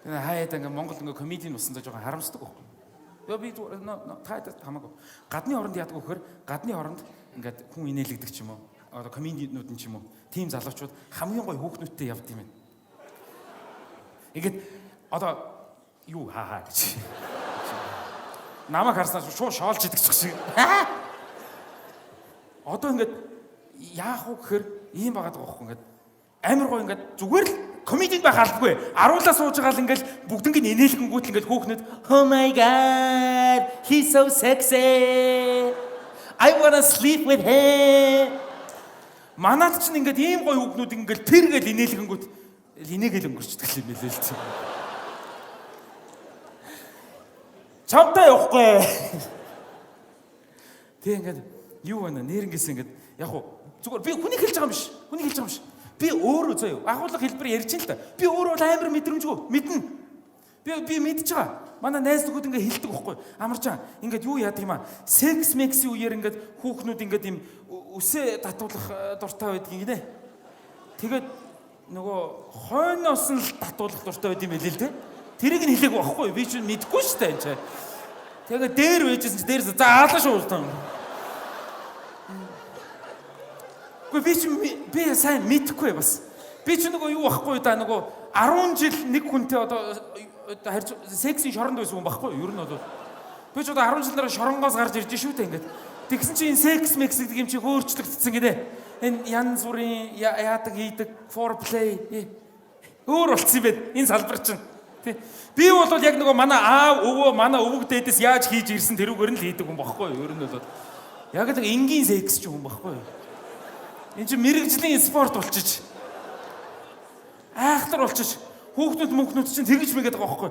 Хаяад ингээ Монгол ингээ комедийн усан заж байгаа харамсдаг байхгүй. Би таад хамаагүй. Гадны оронд яадаг вэ гэхээр гадны оронд ингээд хүн инээлгдэг ч юм уу. Одоо комедианууд нь ч юм уу. Тим залуучууд хамгийн гоё хүүхнүүдтэй явд юм байна. Ингээд одоо юу хаа гэж. намайг харснаа шууд шоолж идэх шиг. Одоо ингээд яах вэ гэхээр ийм байгаад байгаа байхгүй ингээд амар гоо ингээд зүгээр л комедид байх албагүй. Аруулаа сууж байгаа л ингээд бүгднийг инээлгэнгүүт л ингээд хөөхнөд oh my god he's so sexy I wanna sleep with him. Манад ч ингээд ийм гоё хүүхнүүд ингээд тэргээл инээлгэнгүүт инээгээл өнгөрчдөг юм билээ л. Чамтай явахгүй. Тэг ингээд юу вэ нэрнгээс ингээд яг уу зүгээр би хүнийг хэлж байгаа юм биш. Хүнийг хэлж байгаа юм биш. Би өөрөө заяа агуулга хэлбэр ярьж ин л та. Би өөрөө бол амар мэдрэмжгүй мэднэ. Би мэдж байгаа. Манай найз нөхөд ингээд хэлдэг байхгүй. Амарчаа ингээд юу яадаг юм аа. Секс мекси үеэр ингээд хүүхнүүд ингээд юм үсээ татуулах дуртай байдаг юм гинэ. Тэгээд нөгөө хойноос нь татуулах дуртай байд юм билээ л те. Тэрийг нь хэлээг байхгүй. Би ч мэдэхгүй шүү дээ энэ ч. Тэгээд дээр байжсэн чи дээрээс заалаа шүү тань. Би сайн мэдэхгүй бас. Би ч нөгөө юу байхгүй да нөгөө 10 жил нэг хүнтэй одоо сексийн шоронд байсан хүн байхгүй юу? Ер нь бол би ч одоо 10 жилээр шоронгоос гарч ирж шүү дээ ингээд. Тэгсэн чинь секс мекс гэдэг юм чи хөөрчлөгдсөн гэдэг. Энэ янз бүрийн яадаг хийдэг foreplay өөр болцсон юм байна. Энэ салбар чинь. Тий. Би бол яг нөгөө манай аав өвөө манай өвөг дээдээс яаж хийж ирсэн тэрүүгээр нь л хийдэг хүн байхгүй юу? Ер нь бол яг л энгийн секс ч хүн байхгүй юу? Энд чинь мэрэгжлийн спорт болчих. Айхтар болчих. Хүүхнүүд чинь тэгж мэгээд байгаа байхгүй.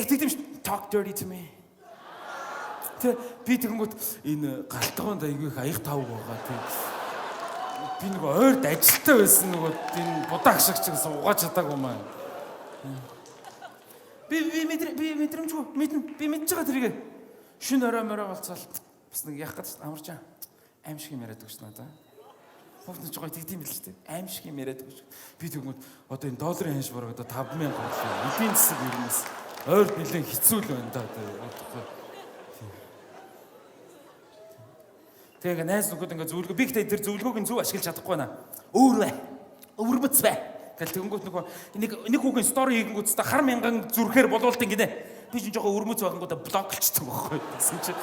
Тэгдэм ш talk dirty to me. Тэ би тэгэнгүүт энэ галтгоонд айгүйх аяг тавг байгаа тий. Би нөгөө ойрд ажилтаа байсан нөгөө энэ будаа агшиг чинь суугаад чадаагүй маа. Би мэдрэмжгүй мэднэ. Би мэдж байгаа тэрийг. Шүн орой болцоод бас нэг яах гэж амарчаа. Аим шиг юм яриад өгч надаа. Хөвтөж гоё тэгдэм бил ч тийм аим шиг юм яриад өгч. Би тэгмүүд одоо энэ долларын ханш бараг одоо 5,000 боллоо. Эдийн засаг ернэс ойр нэлээд хэцүү л байна да. Тэгээ найз нөхөд ингээ зөвлөгөө би ихтэй тэр зөвлөгөөг нь зөв ашиглаж чадахгүй байна. Өөр бай. Өвөрмөц бай. Гэл тэгэнгүүт нөгөө нэг хүүхэн стори хийгэнгүүт та хар мянган зүрхээр болуулт ингэнэ. Би ч жоохон өвөрмөц байнгуудаа блоклцсон байхгүй. Гэсэн чи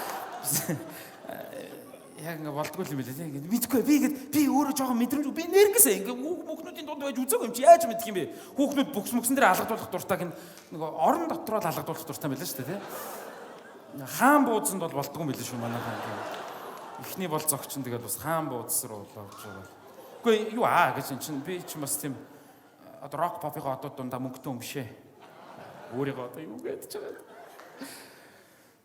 яг ингээ болдгоо юм билээ. Ингээ мэдгүй би өөрөө жоохон мэдрэмж би нэрнгэсээ ингээ хүүхнүүдийн дунд байж үзээгүй юм чи яаж мэдх юм бэ? Хүүхнүүд бүкс дээр алгадуулах дуртайг нөгөө орон дотроо л алгадуулах дуртай байлаа шүү дээ, тий. Хаан буудсанд бол болдгоо юм билээ шүү манайхаа. Эхний бол зогчин тэгээд бас хаан буудас руу лавж байгаа. Үгүй юу гэж чинь би ч бас тийм одоо рок попыг одоо дундаа мөнгөтэй юм бишээ. Өөрийгөө одоо юу гэж байгаа.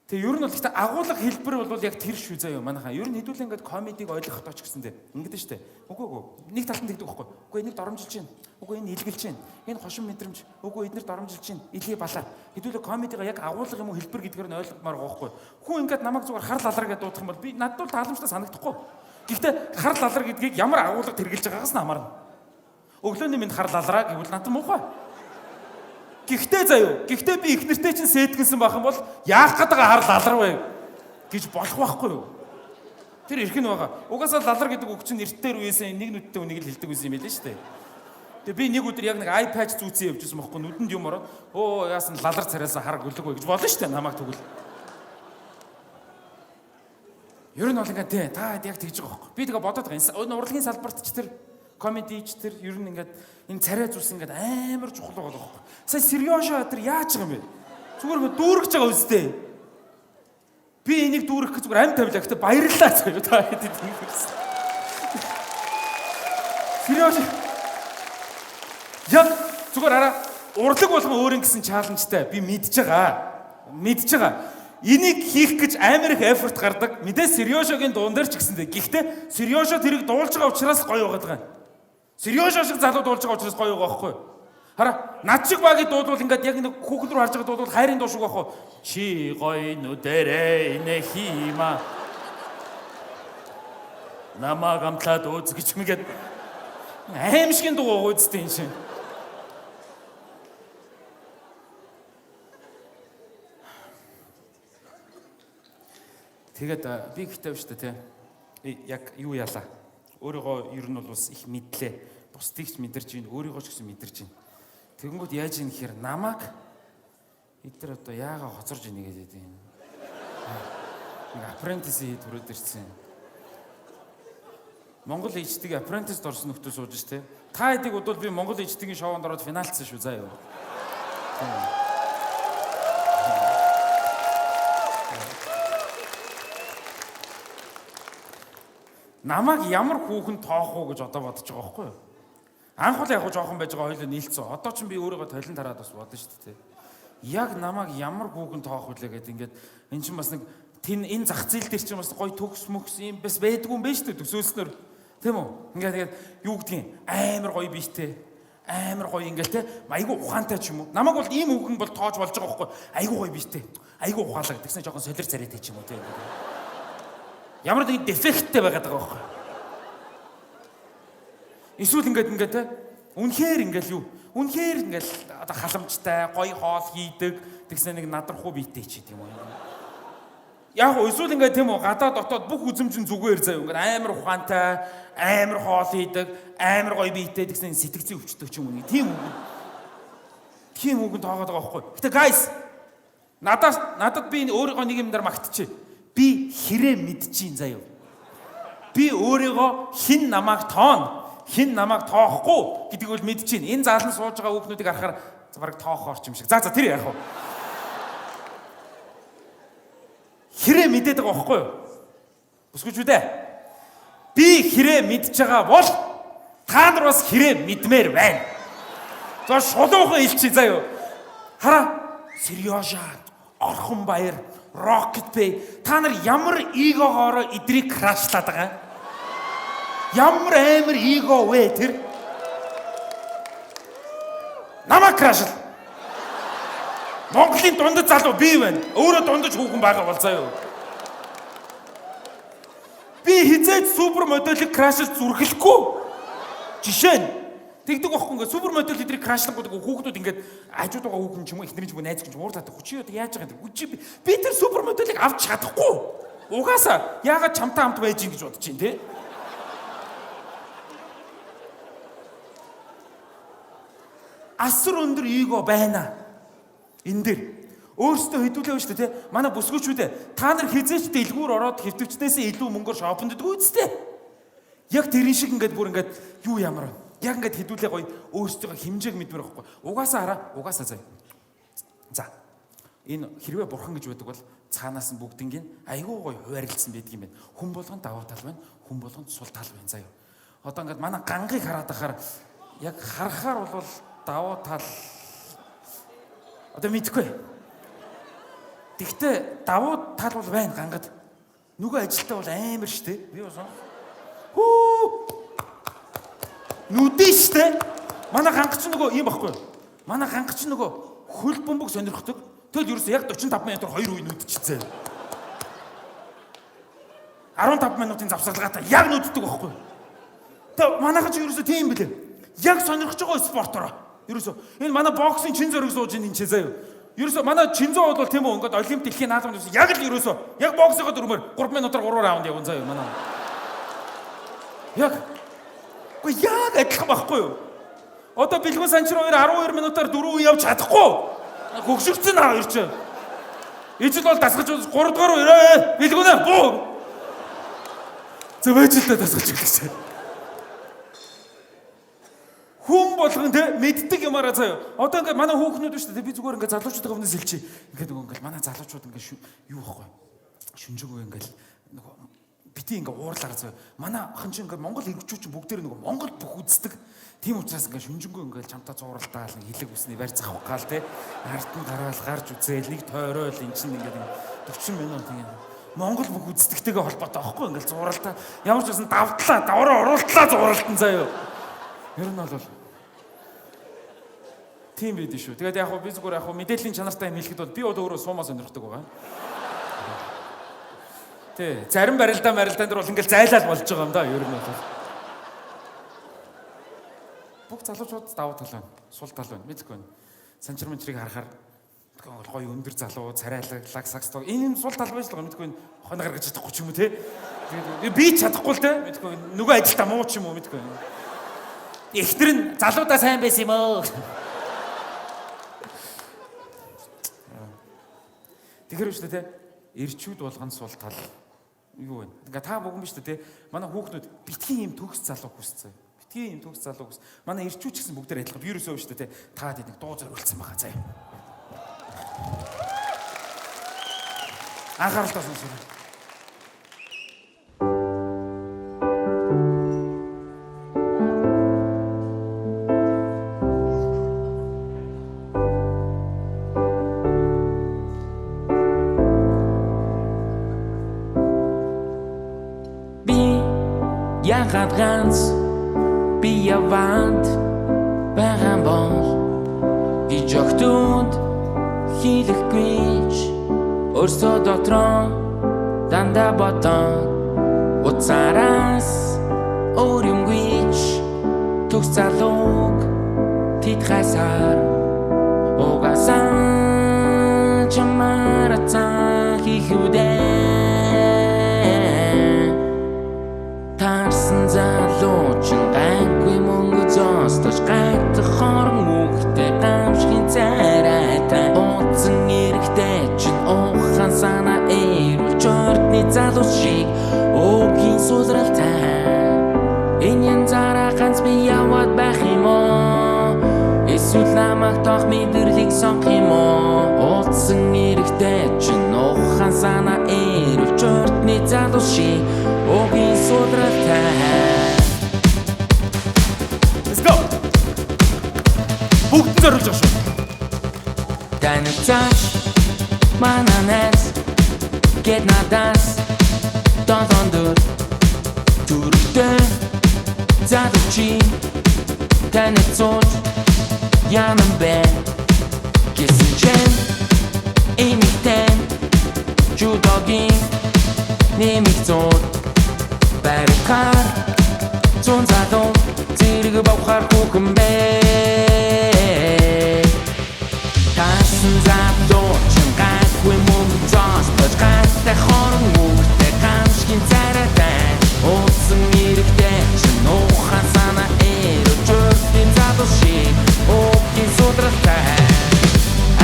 Тэгээ ер нь бол гэхдээ агуулга хэлбэр бол яг тэр шүү заяа манайхаа. Ер нь хэдүүлээ ингээд комедиг ойлгохдоо ч гэсэндээ ингэдэж штэ. Үгүй нэг талд нь тэгдэг байхгүй. Үгүй энийг доромжилж чинь. Үгүй энэ илгэлж чинь. Энэ хошин мэдрэмж. Үгүй эднэр доромжилж чинь. Илий балаа. Хэдүүлээ комедига яг агуулга юм уу хэлбэр гэдгээр нь ойлгомоор байгаа байхгүй. Хүн ингээд намайг зүгээр харл алар гэдээ дуудах юм бол би надад бол тааламжтай санагдахгүй. Гэхдээ харл алар гэдгийг ямар агуулга тэргэлж байгаагаас нь хамаарна. Өглөөний минь харл алараа гэвэл надад муухай. Гэхдээ би их нэртэй чинь сэтгэнсэн байх юм бол яах гээд байгаа харал алар вэ гэж болох байхгүй юу? Тэр ирэх нь байгаа. Угаасаа лалар гэдэг үг чинь нэртээр үеэсээ нэг нүдтэй үнийг л хэлдэг байсан юм байлээ шүү дээ. Тэгээ би нэг өдөр яг нэг iPad зүүцэн явжсэн байхгүй нүдэнд юм ороод яасан лалар царайсан хар гөлөг вэ гэж болно шүү дээ намайг тэгвэл. Ер нь бол ингээд тий та яг тэгж байгаа байхгүй. Би тэгээ бодоод байгаа. Энэ урлагийн салбарт ч тэр комедич тэр ер нь ингээд энэ царай зүс ингээд амар чухал байгаа байхгүй. Сая Серёжа тэр яаж байгаа юм бэ? Зүгээр ингээд дүүргэж байгаа үстэй. Би энийг дүүрэх гэж зүгээр амь тавилаа гэхдээ баярлалаа заяа та хэд юм гэсэн. Серёжа яг зүгээр араа урлаг болгон өөр ингэсэн чаленжтай би мэдж байгаа. Энийг хийх гэж амар их эфорт гардаг. Мэдээ Серёжагийн дуун дээр ч гэсэндээ. Гэхдээ Серёжа тэрийг дуулж байгаа учраас гоё байгаа. Серёжа шиг залуу дуулж байгаа учраас гоё байгаа байхгүй юу? Хараа, над шиг багийг дуудвал ингээд яг нэг хүүхэд рүү харж байгаа дуудвал хайрын дуу шиг байх уу? Чи гоё нүдэрээ инэ хийма. Намаа гамтлаад үз гэж мэгээд аимшигын дуу ууцтай юм шиг. Тэгээд би ихтэй шүү дээ тий. Яг юу яалаа. Өөрийгөө ер нь бол бас их мэдлээ. Бусдыг ч мэдэрч байна, өөрийгөө ч гэсэн мэдэрч байна. Тэгэнгүүт яаж ийм гэхээр намайг эдгээр одоо яагаа хоцорж ийнэ гэдэг юм. Нэг apprentice хийд хүрээд ирсэн. Монгол ичдэг apprentice орсон нөхдөд сууж штэ. Та хэдийг удвал би Монгол ичдгийн шоунд ороод финалцсан шүү заа юу. Намайг ямар хүүхэн тоох уу гэж одоо бодож байгаа байхгүй юу? Анх бол яг жоохон байж байгаа хоёул нийлцсэн. Одоо ч би өөрийгөө толин тараад бас бодно шүү дээ. Яг намайг ямар хүүхэн тоох вүлээ гэдэг ингээд эн чинь бас нэг энэ зах зээл дээр чинь бас гоё төгс мөкс юм бас байдгүй юм байна шүү дээ төсөөснөр. Тийм үү? Ингээд юу гэдгийг амар гоё биетэй амар гоё ингээл те айгу ухаантай ч юм уу. Намайг бол ийм хүүхэн бол тоож болж байгаа байхгүй юу? Айгу гоё биетэй. Айгу ухаалаг гэсэн жоохон солир царайтай ч юм уу те. Ямар нэг дефекттэй байгаад байгаа байхгүй юу? Эсвэл ингээд те үнэхээр ингээл юу? Үнэхээр ингээл одоо халамжтай, гоё хоол хийдэг, тэгснэ нэг надрахгүй биетэй ч юм уу. Яг эсвэл ингээд тийм үү гадаа дотоод бүх үзэмжин зүгээр заяа ингээд амар ухаантай, амар хоол хийдэг, амар гоё биетэй тэгснэ сэтгцэн өвчтөг ч юм уу. Тийм үгэн тоогоод байгаа байхгүй юу? Гэтэ guys надад би өөрийгөө нэг юм дээр магтчих. Би хэрэг мэдчихин заяа. Би өөрийгөө хин намайг тооно, хин намайг тоохгүй гэдгийг бол мэдчихин. Энэ заалан сууж байгаа хүүхнүүдийг харахаар бараг тоохоор ч юм шиг. За тэр яах вэ? Хэрэг мэдээд байгаа байхгүй юу? Бүсгүйч үү дээ. Би хэрэг мэдж байгаа бол та нар бас хэрэг мэдмээр байна. За шулуухан илчи заяа. Хараа. Сережа, Орхон Баяр, Rocket Pay та нар ямар эгоогоор эдрийг крашлаад байгаа юм? Ямар амар эго вэ тэр? Намайг крашл. Монголын дундад залуу би байна. Өөрөө дундаж хүүхэн байгаа бол заяа. Би хизээд супер моделийг крашлж зүрхлэхгүй. Жишээ нь тэгдэг байхгүй ингээд супер модель эдрийг крашлангууд хүүхдүүд ингээд ажууд байгаа хүүхэн ч юм уу ихнэрийн ч юм уу найз ч юм уу уурдаад хүчий одоо яаж байгаа юм хүчий би тэр супер моделийг авч чадахгүй. Угаасаа яагаад чамтай хамт байж ин гэж бодож чинь те. Асар өндөр эго байна. Энэ дээр өөрсдөө хэдүүлээ шүү дээ те. Манай бүсгүүчүүдээ та нар хизээч дэлгүүр ороод хэвтөвчнээсээ илүү мөнгөөр шопонд ддэг үсттэй. Яг тэрэн шиг ингээд бүр ингээд юу ямар вэ? Яг ингээд хэдүүлээ гоё өөрсдөө хэмжээг мэдмээр байхгүй. Угаасаа хараа, угаасаа заяа. За. Энэ хэрвээ бурхан гэж байдаг бол цаанаас нь бүгднийг айгүй гоё хуваарлцсан байдаг юм байна. Хүн болгонд даваа тал байна, хүн болгонд сул тал байна заяа. Одоо ингээд манай гангийг хараад ахаар яг харахаар бол даваа тал одоо мэдхгүй. Тэгтээ давуу тал бол байна гангад. Нүгөө ажилтаа бол амар штэ. Би бас нүдэн штэ. Манай ганг ч нөгөө юм баггүй. Манай ганг ч нөгөө хөл бөмбөг сонирхдаг. Тэгэл ерөөсөө яг 45 минутаар 2 үе нүдчихсэн. 15 минутын завсарлагатай яг нүддэг баггүй. Тэг манайхан ч ерөөсөө тийм билээ. Яг сонирхож байгаа спортороо. Ерөөсөө энэ манай боксын чин зөрөг сууж ин ч заяа. Ерөөсөө манай чинзоо бол тийм үү ингээд олимп дэлхийн наадамд яг л ерөөсөө яг боксоо дөрмөр 3 минутаар 3 раунд явна заяа манай. Яг адилхан байхгүй юу? Одоо бэлгүүн санчир 12 минутаар 4 үе явж чадахгүй. Хөгшөрцөн аа хоёр ч. Ижил бол дасгаж 3 дугаар ирээ. Бэлгүүнээ буу. Зөвөөжилдөө дасгаж ирлээ. Хүн болгон те мэддэг юмараа заяа. Одоо ингээд манай хүүхнүүд шүү дээ. Би зүгээр ингээд залуучуудаа өмнөөс хэлчихье. Ингээд нөгөө ингээд манай залуучууд ингээд юу байхгүй. Шүнжээгөө ингээд нөгөө бити ингээд уурлаараа заяа. Манай охин чинь ингээд Монгол иргэчүүд чинь бүгдээр нөгөө Монгол бүх үздэг. Тийм учраас ингээд шүнжээгөө ингээд чамтаа зууралдаал нэг хилэг усны барь зах ухаал те. Ард нь гараал гарч үзээл нэг тойроол эн чинь ингээд 40 минут ингээд Монгол бүх үздэгтэйгээ холбоотой аахгүй ингээд зууралдаа. Ямар ч байсан давтлаа, давраа оруултлаа зууралтан заяа. Ер нь бол тийм бид шүү. Тэгээд яг би зүгээр яг мэдээллийн чанартай юм хэлэхэд бол би өөрөө суумаа сонирхдаг байгаа. Тэ, зарим барилдаан дээр бол ингээл зайлал болж байгаа юм да. Ер нь бол бүх залуучууд давуу тал байна. Сул тал байна. Мэдгүй байна. Санчир манчрыг харахаар гоё өндөр залуу, царайлаг, сакстог энэ сул тал байж л байгаа. Мэдгүй байна. Хоног гаргаж чадахгүй ч юм уу те. Тэгээд би чадахгүй л те. Мэдгүй байна. Нөгөө ажилдаа муу ч юм уу мэдгүй байна. Эхнэр нь залуудаа сайн байсан юм аа. Тэгэхээр үстэй те. эрчүүд болгоно сул тал. Юу вэ? Ингээ та бүгэн биш үү те? Манай хүүхнүүд битгий юм төгс залуу хүсцээ. Битгий юм төгс залуу хүс. Манай эрчүүд ч гэсэн бүгдээр адилхан. Би юусоо биш үү те? Та нэг дуу зэрэг үлдсэн байгаа заяа. Анхааралтай сонсоорой. Ягаад ганц би яванд байгаа бол гэж өгтөнд хийлэхгүйч өөрсдөө дотроо дандаа бодон уцаараас өөр юмгүйч төгс залууг тэд хасаар угаасан чамаараа цаа хийхүүдээ Тарсан залуучин гайгүй мөнгө зоостож гайдах хорон мөнгөтэй гамшигын царайтай Ууцсан эрэхтэй чин ухаан санаа эрүүл чортны залуу шиг Өгийн сулралтай Энэ янзаараа ганц би яваад байх юм уу Эсвэл намайг тоох мэдэрлийг сонгох юм уу Ууцсан эрэхтэй чин ухаан санаа эрүүл чортны залуу шиг Өгийн сулралтай Let's go. Бүгд зориулж байгаа шүү. Таны цааш мананас get надаас донтондор түрхтэн залучи таны цож янам бэ гэсэн chen эмитэн чудогийн нэмих зод барикар зон залуу зэрэг бавхар хүүхэн бэ Тасан залуу чин гайгүй мөнгө зоостож гайтай хорон мөнгөтэй гамшигын царайтай Ууцсан эрэхтэй чин ухаан санаа эрүүл чортны залуу шиг Өгийн сулралтай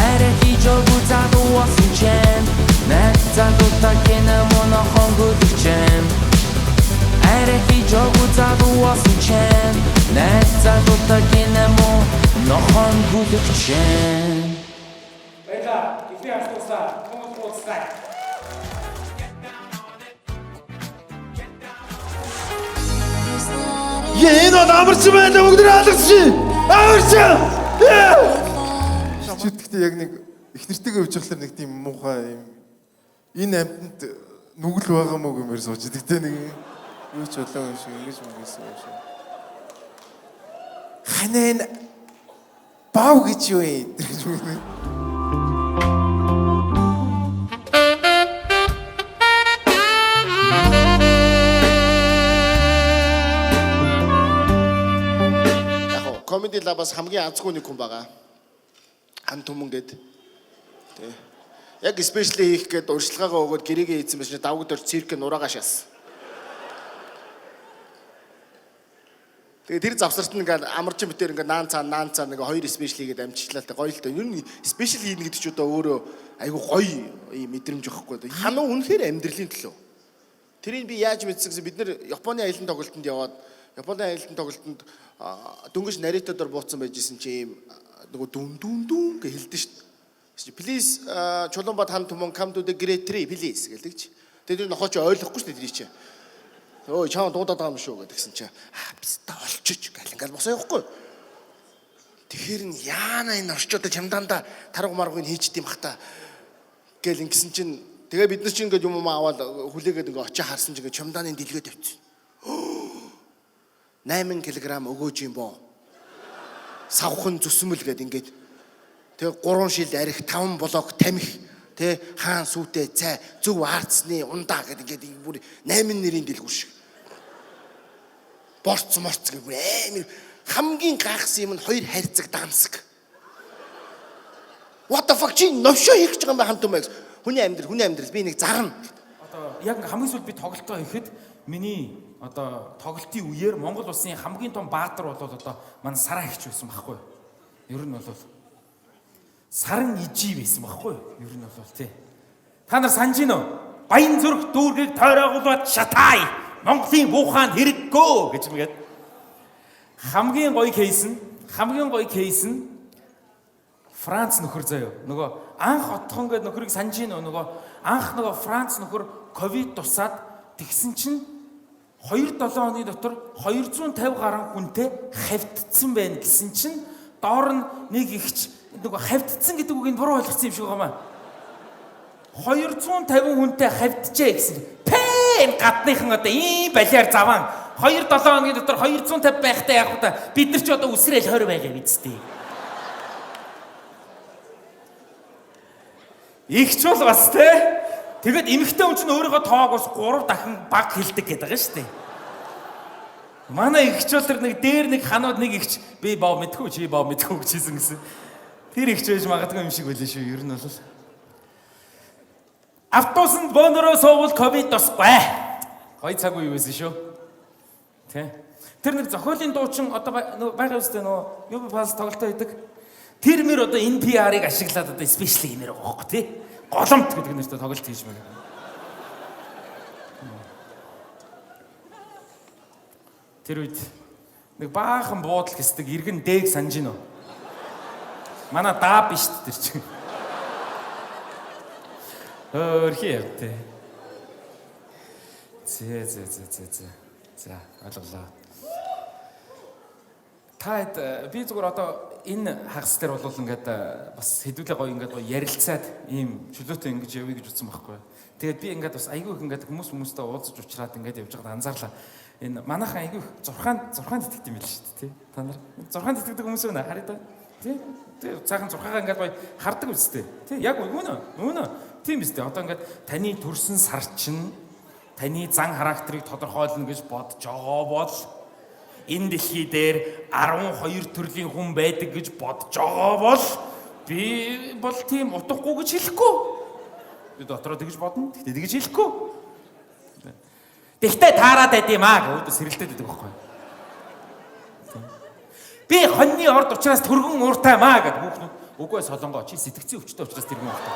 Арай хийж өгөө залуу болсон chen Найз залуутай гэнэ монохон гүдэгчэн Арай хийж өгөө залуу болсон chen Найз залуутай гэнэ монохон гүдэгчэн Баярлаа. Ихний асуулсаа Монгол уулзлаа. Энэ бол амарч байна бүгд хаалгач. Амарч. Чүт гэхдээ яг нэг их нэртэйгээ үуч болохоор нэг тийм муухай юм. Энэ амьтанд нүгэл байгаа мó гэмээр сууж идэг те нэг юу ч болоо юм шиг ингэж мэгсэн юм шиг. Ханаа бав гэж юу юм гэж мэгсэн. Comedy Lab-аас хамгийн азгүй нэг хүн байгаа. Хан Түмэн гээд. Тэ. Яг especially хийх гээд урьдчилгаагаа өгөөд гэрээгээ хийсэн байж давгад ор цирк нураагаа шаасан. Тэгээ тэр завсарт нь ингээд амарчин битээр ингээд наан цаа нэг хоёр especially гээд амжилтлаа тэ гоё л дээ. Юу н special хийнэ гэдэг чи одоо өөрөө айгу гоё юм мэдрэмж өгөхгүй. Ханаа үнэхээр амьдралын төлөө. Тэрийг би яаж мэдсэн гэсэн бид нэр Японы аялын тоглолтод яваад Японы аялын тоглолтод дөнгөж нарратор бууцсан байжсэн чи ийм нөгөө дүн гэж хэлдэж шв. Please Чулуунбат хан Түмэн come to the grade 3 please гэлдэг чи. Тэгээд нохоо чи ойлгохгүй шүү дээ тэрий чи. Өө чам дуудаад байгаа юм шүү гэдгсэн чи. Биста олчиж гэл ингээл босоо явахгүй. Тэгэхээр н яана энэ орчуудаа чамданда тарга маргыг хийчихдээ бахта гэл ингэсэн чинь тэгээ бид нар чи ингээд юм аваад хүлээгээд ингээд очиж харсан чи ингээд чамдааны дэлгөөд тавьчихсан. 8 кг өгөөж юм боо. Савхан зүсмэл гэд ингээд. Тэгээ 3 шил арих 5 блок тамхи. Тэ хаан сүтэ цай зөв арцны ундаа гэд ингээд бүр 8 нэрийн дэлгүүр шиг. Борц гэх бүр амар хамгийн гайхсан юм нь 2 хайрцаг данск. What the fuck чи новшоо хийх гэж байгаа юм хамт юм бэ? Хүний амьдрал би нэг зарна. Одоо яг хамгийн сүүлд би тоглолтоо хийхэд миний одоо тоглолтын үеэр Монгол улсын хамгийн том баатар бол одоо манай Сараа ихч байсан байхгүй юу? Ер нь бол Саран ижи байсан байхгүй юу? Ер нь бол тий. Та нар санаж гин үү? Баян зүрх дүүргийг тойрооголоод шатай. Монголын буухаанд хэрэггүй гэж мэгээд. Хамгийн гоё кейс нь Франц нөхөр заяа. Нөгөө анх отхон гэдэг нөхрийг санаж гин үү? Нөгөө анх нөгөө Франц нөхөр ковид тусаад тэгсэн чинь 2-7 хоногийн дотор 250 гаруй хүнтэй хавьтцсан байна гэсэн чинь доор нь нэг ихч нөгөө хавьтцсан гэдэг үгийг буруу ойлгосон юм шиг байна. 250 хүнтэй хавьтжээ гэсэн. Пэн гадныхан одоо ийм балиар заван 2-7 хоногийн дотор 250 байхтай яг удаа бид нар ч одоо үсрээл 20 байлаа бидтэй. Игч бол бас те. Тэгээд эмэгтэй хүн чинь өөрийнхөө тоог бас 3 дахин баг хэлдэг гэдэг байгаа шүү дээ. Манай игч бол тэр нэг дээр нэг ханууд нэг игч би боо мэдгүй чи боо мэдгүй гэж хэлсэн гэсэн. Тэр игч байж магадгүй юм шиг байлаа шүү. Ер нь бол автобусанд бөөнөрөө суувал ковид тусгүй. Гой цаг үе байсан шүү. Тэ. Тэр нэг зохиолын дуучин одоо байгаа үстэй нөө юу пас тоглолтоо хийдэг. Тэр мөр одоо энэ PR-ыг ашиглаад одоо спешиал юмэр байгаа байхгүй тий. Голомт гэдэг нэртэй тоглолт хийж мэг. Тэр үед нэг баахан буудал гэсдэг иргэн дээг санаж гинөө. Манай даа биш тэр чинь. Хөрхий явтэ. За ойлголоо. Таад би зүгээр одоо энэ хагас дээр бол ингээд бас хэдүүлээ гоё ингээд гоё ярилцаад ийм чөлөөтэй ингэж явъя гэж утсан байхгүй. Тэгээд би ингээд бас айгүй их ингээд хүмүүстэй уулзаж уулзраад ингээд явж байгаад анзаарлаа. Энэ манайхан айгүй зурхаанд итгэдэг юм байл шүү дээ тий. Та нар зурхаанд итгэдэг хүмүүс байна харъя да. Тий. Тэгээд цаахан зурхаагаа ингээд гоё хардаг үстэй. Тий. Яг үнэ. Тийм биз дээ. Одоо ингээд таны төрсөн сар чинь таны зан характерыг тодорхойлно гэж бодож байгаа бол энэ дэлхий дээр 12 төрлийн хүн байдаг гэж бодож байгаа бол би бол тийм утгагүй гэж хэлэхгүй. Би дотроо тэгж бодно. Тэгтээ тэгж хэлэхгүй. Тэгтээ таарад байд юм аа гэдэг сэрэлтээд байдаг байхгүй. Би хоньны орд учраас төргөн ууртай маа гэдэг хүүхнүүд. Үгүй солонгоо чи сэтгцийн өвчтөй учраас тэргүй ууртай.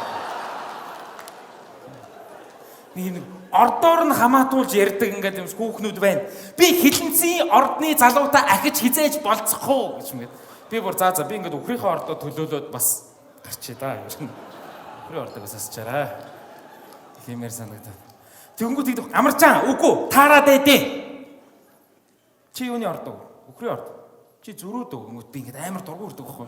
Нэг ордоор нь хамаатуулж ярьдаг ингээд юм хүүхнүүд байна. Би хилэнцгийн ордны залуутай ахиж хизээж болцох уу гэж мэд. Би бүр за би ингээд өхрийнхөө ордоо төлөөлөөд бас гарчээ да. Өхрийн ордоогоо сасчаарай. Тиймэр санагдав. Тэгэнгүүт тэгдэг амарчаа үгүй таарад байдیں۔ Чи юуны орд уу? Өхрийн орд. Чи зөрөөд үү? Ингээд би ингээд амар дургуй өрдөг байхгүй.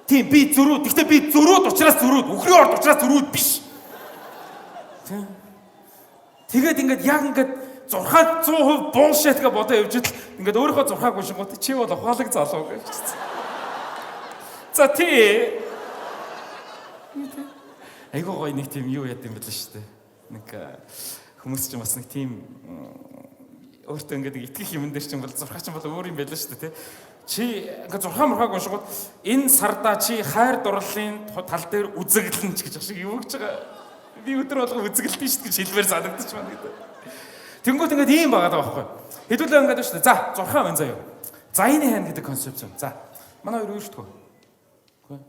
Тийм би зөрүүд. Гэхдээ би зөрүүд учраас зөрүүд. Өхрийн орд учраас зөрүүд биш. Тийм. Тэгээд ингээд яг ингээд 600% bullshit гэж бодоо явж идэл ингээд өөрийнхөө зурхааг уншингууд чи бол ухаалаг залуу гэж. За тий. Айгуу гоё нэг тийм юу яд юм бэл шүү дээ. Нэг хүмүүс ч бас нэг тийм өөртөө ингээд итгэх юм дээр чинь бол зурхаа чинь бол өөр юм байлаа шүү дээ тий. Чи ингээд зурхаа мурхааг уншингууд энэ сарда чи хайр дурлалын тал дээр үзэглэн ч гэж шиг юу гэж байгаа. Би өдөр болго үзэглэн шүү гэж хэлбэр санагдчих байна гэдэг. Тэнгүүт ингээд ийм байгаа даа байхгүй. Хэдүүлээ ингээд шүү дээ. За зурхаа байна заяа. Зайны хайн гэдэг концепц юм. За манай хоёр юу шүү дээ.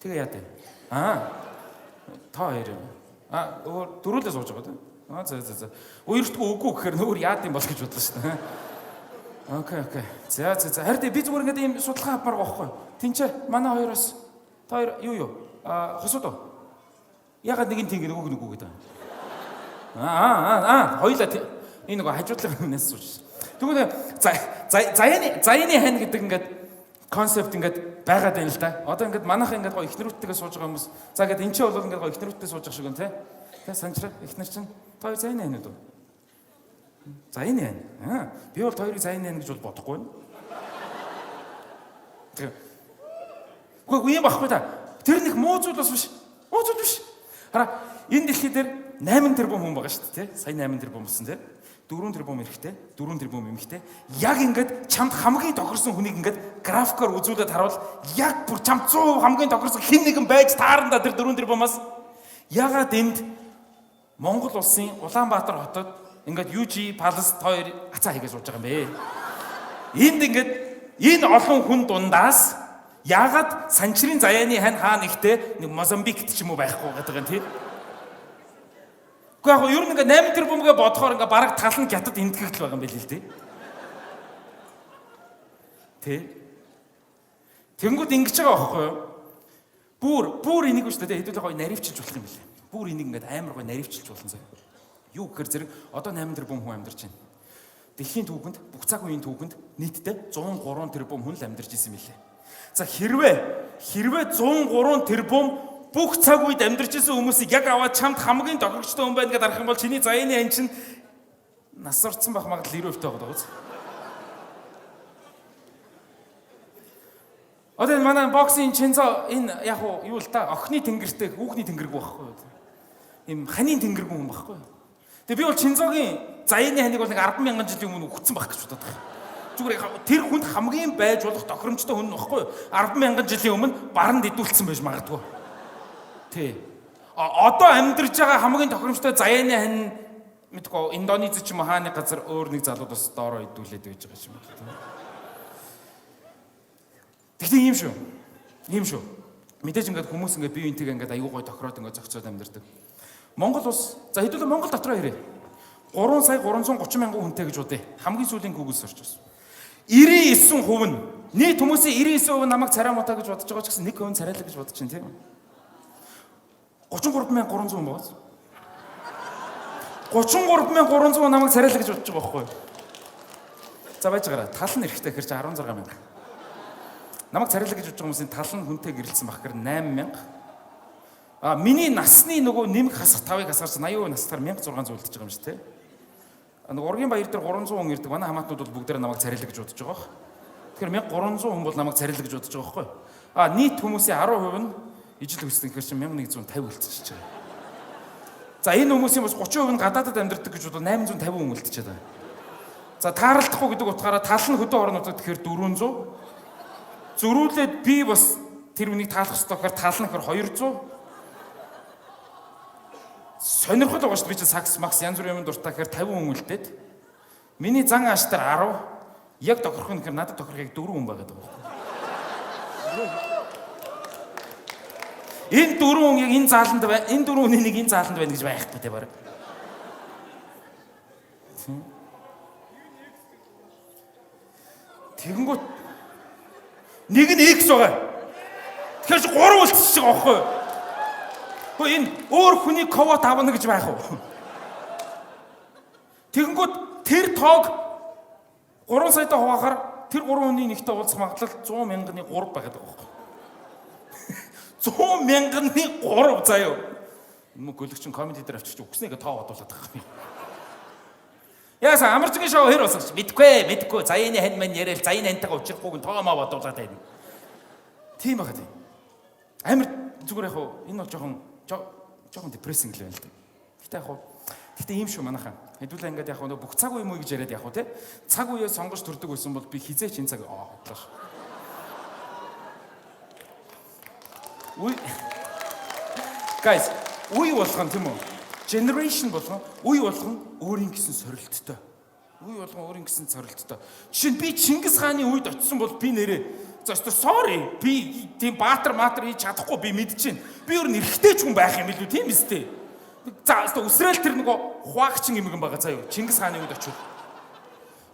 Тэгээ яа дээ. Та хоёр юм. Дөрүүлээ сууж байгаа тийм. За. Өөртөө үгүй гэхээр нөр яад юм бол гэж бодлоо шүү дээ. Окей. За. Харин би зүгээр ингээд ийм судалгаа авмаар байхгүй. Тинчээ манай хоёроос та хоёр юу? Хосууд уу? Ягаад нэг нь тийм нөгөөг гэдэг. Хоёлаа энэ нэг хажуудлага юмнаас сууж. Тэгвэл заяаны хань гэдэг ингээд концепт ингээд байгаад байна л да. Одоо ингээд манайхан ингээд гоё ихнэрүүдтэйгээ сууж байгаа хүмүүс. За ингээд энэ ч бол ингээд гоё ихнэрүүдтэй сууж байгаа шиг байна тий. Санчраа ихнэр чинь та хоёр заяаны хань уу? Заяаны хань. Би бол та хоёрыг заяаны хань гэж бол бодохгүй байна. Үгүй юм баггүй та. Тэр нэг муу зүйл бас биш. Хараа энэ дэлхий дээр 8 тэрбум хүн байгаа шүү дээ тий. Сая 8 тэрбум болсон тий. 4 тэрбум эрэгтэй, 4 тэрбум эмэгтэй. Яг ингээд чамд хамгийн тохирсон хүнийг ингээд графикаар үзүүлээд харуул яг бүр чамд 100% хамгийн тохирсон хэн нэгэн байж таарна тэр 4 тэрбумаас. Ягаад энд Монгол улсын Улаанбаатар хотод ингээд UG Palace 2 ацаа хийгээ сууж байгаа юм бэ? Энд ингээд энэ олон хүн дундаас Яагаад санчрын заяаны хань хаа нэгтээ нэг Мозамбикт ч юм уу байхгүй байгаа юм тий. Гэхдээ яг ер нь ингээ 8 тэрбумгээ бодохоор ингээ бараг тал нь гятад эндгэгдэл байгаа юм байл л дээ. Тэ. Тэнгүүд ингэж байгаа байхгүй юу? Бүр энийг үстэй хэдүүлээ гоё наривчилж болох юм билээ. Бүр энийг ингээ амар гоё наривчилж болно заяа. Юу гэхээр зэрэг одоо 8 тэрбум хүн амьдарч байна. Дэлхийн түүхэнд бүх цаг үеийн түүхэнд нийтдээ 103 тэрбум хүн л амьдарч исэн мэлээ. За хэрвээ 103 тэрбум бүх цаг үед амьдарч исэн хүмүүсийг яг аваад чамд хамгийн тохирогчтой хүн байна гэдээ харах юм бол чиний заяаны ань чинь нас орцсон байх магадлал 90% байгаа даа. Одоо манай боксing Чинзо энэ яг юу л та охины тэнгэртэй хүүхний тэнгэргүй байхгүй юу? Им ханийн тэнгэргүй хүн байхгүй юу? Тэгээ би бол Чинзогийн заяаны ханыг бол нэг 10,000 жилийн өмнө өгцөн байх гэж бодоод байгаа. Зүгээр тэр хүнд хамгийн байж болох тохиромжтой хүн нөхгүй 10,000 жилийн өмнө баранд идүүлсэн байж магадгүй. Тий. Одоо амьдарч байгаа хамгийн тохиромжтой заяаны хань мэдгүй Индонез ч юм уу хааны газар өөр нэг залууд бас доороо идүүлээд байж байгаа юм байна. Тэгтээ ийм шүү. Мэдээж ингээд хүмүүс ингээд бие биентэйгээ ингээд аюу гой тохироод ингээд зохицоод амьдардаг. Монгол улс за хэдүүлээ Монгол дотроо ирээ. 3 сая 330 мянган хүнтэй гэж бодъё. Хамгийн сүүлийн Google search бас. 99% нь нийт хүмүүсийн 99% намайг царай мутаа гэж бодож байгаа ч гэсэн 1% царайлаа гэж бодож чинь тийм. 33300 хүн бооз. 33300 намайг царайлаа гэж бодож байгаа байхгүй юу? За байж гараа. Тал нь эрэхтэй хэрэг чи 16 мянга. Намайг царайлаа гэж бодож байгаа хүмүүсийн тал нь хүнтэй гэрэлсэн баг гэхээр 8 мянга. Миний насны нөгөө нэмэг хасах тавыг хасаарч 80% настаар 1600 үлдчихэж байгаа юм шүү дээ. Нэг ургийн баяр дээр 300 хүн ирдэг. Манай хамаатнууд бол бүгдээрээ намайг царайлаа гэж бодож байгаа. Тэгэхээр 1300 хүн бол намайг царайлаа гэж бодож байгаа байхгүй. Нийт хүмүүсийн 10% нь ижил хүсдэг гэхээр чинь 1150 үлдчихэж байгаа. За энэ хүмүүсийн бас 30% нь гадаадад амьдардаг гэж бодвол 850 хүн үлдчихэж байгаа. За тааралдахгүй гэдэг утгаараа тал нь хөдөө орнуудад тэгэхээр 400. Зөрүүлээд би бас тэр үнийг таалах хэрэгтэй гэхээр тал нь гэхээр 200. Сонирхол байгаа шүү дээ би чинь сакс макс янз бүрийн юм дуртай гэхээр 50 хүн үлдээд миний зан ааш дээр 10 яг тохирох нь гэхээр надад тохирохыг 4 хүн байгаад байгаа. Энэ 4 хүн яг энэ зааланд байна. Энэ 4 хүний нэг энэ зааланд байна гэж байхгүй те баг. Тэгэнгүүт нэг нь X байгаа. Тэгэхээр 3 үлдчихэж байгаа байхгүй юу? Энэ өөр хүний ковот авна гэж байх уу? Тэгэнгүүт тэр тоог 3 саятай хуваахаар тэр 3 хүний нэгтэй уулзах магадлал 100 мянганы 3 байгаад байгаа байхгүй. 100 мянганы 3 заяа. Энэ гөлөгчин комеди дээр авчиж өгснэгээ тоо бодуулаад байгаа юм. Яасан амарчгийн шоу хэр болсон ч мэдгүй заяаны хань мань яриад заяаны хантайгаа учрахгүйг тоо маа бодуулаад байна. Тийм байгаа тийм. Амар зүгээр яг энэ бол жоохон депрессинг л байна л да. Гэтэ ийм шүү манайхаа. Хэдүүлээ ингээд яг бүх цаг үе муу гэж яриад яг те. Цаг үеэ сонгож төрдөг байсан бол би хизээч энэ цаг бодлоо шүү. Guys, үе болгон тийм үү? Generation болгон үе болгон өөрийн гэсэн сорилттой. Үе болгон өөрийн гэсэн сорилттой. Жишээ нь би Чингис хааны үед очисон бол би нэрээ sorry би тийм баатар хийж чадахгүй би мэдчихээн. Би өөр нь эргэтэй ч хүн байх юм билүү тийм үстэй. За үсрээл тэр нөгөө хуваагчин юм байгаа заа юу. Чингис хааны үед очив.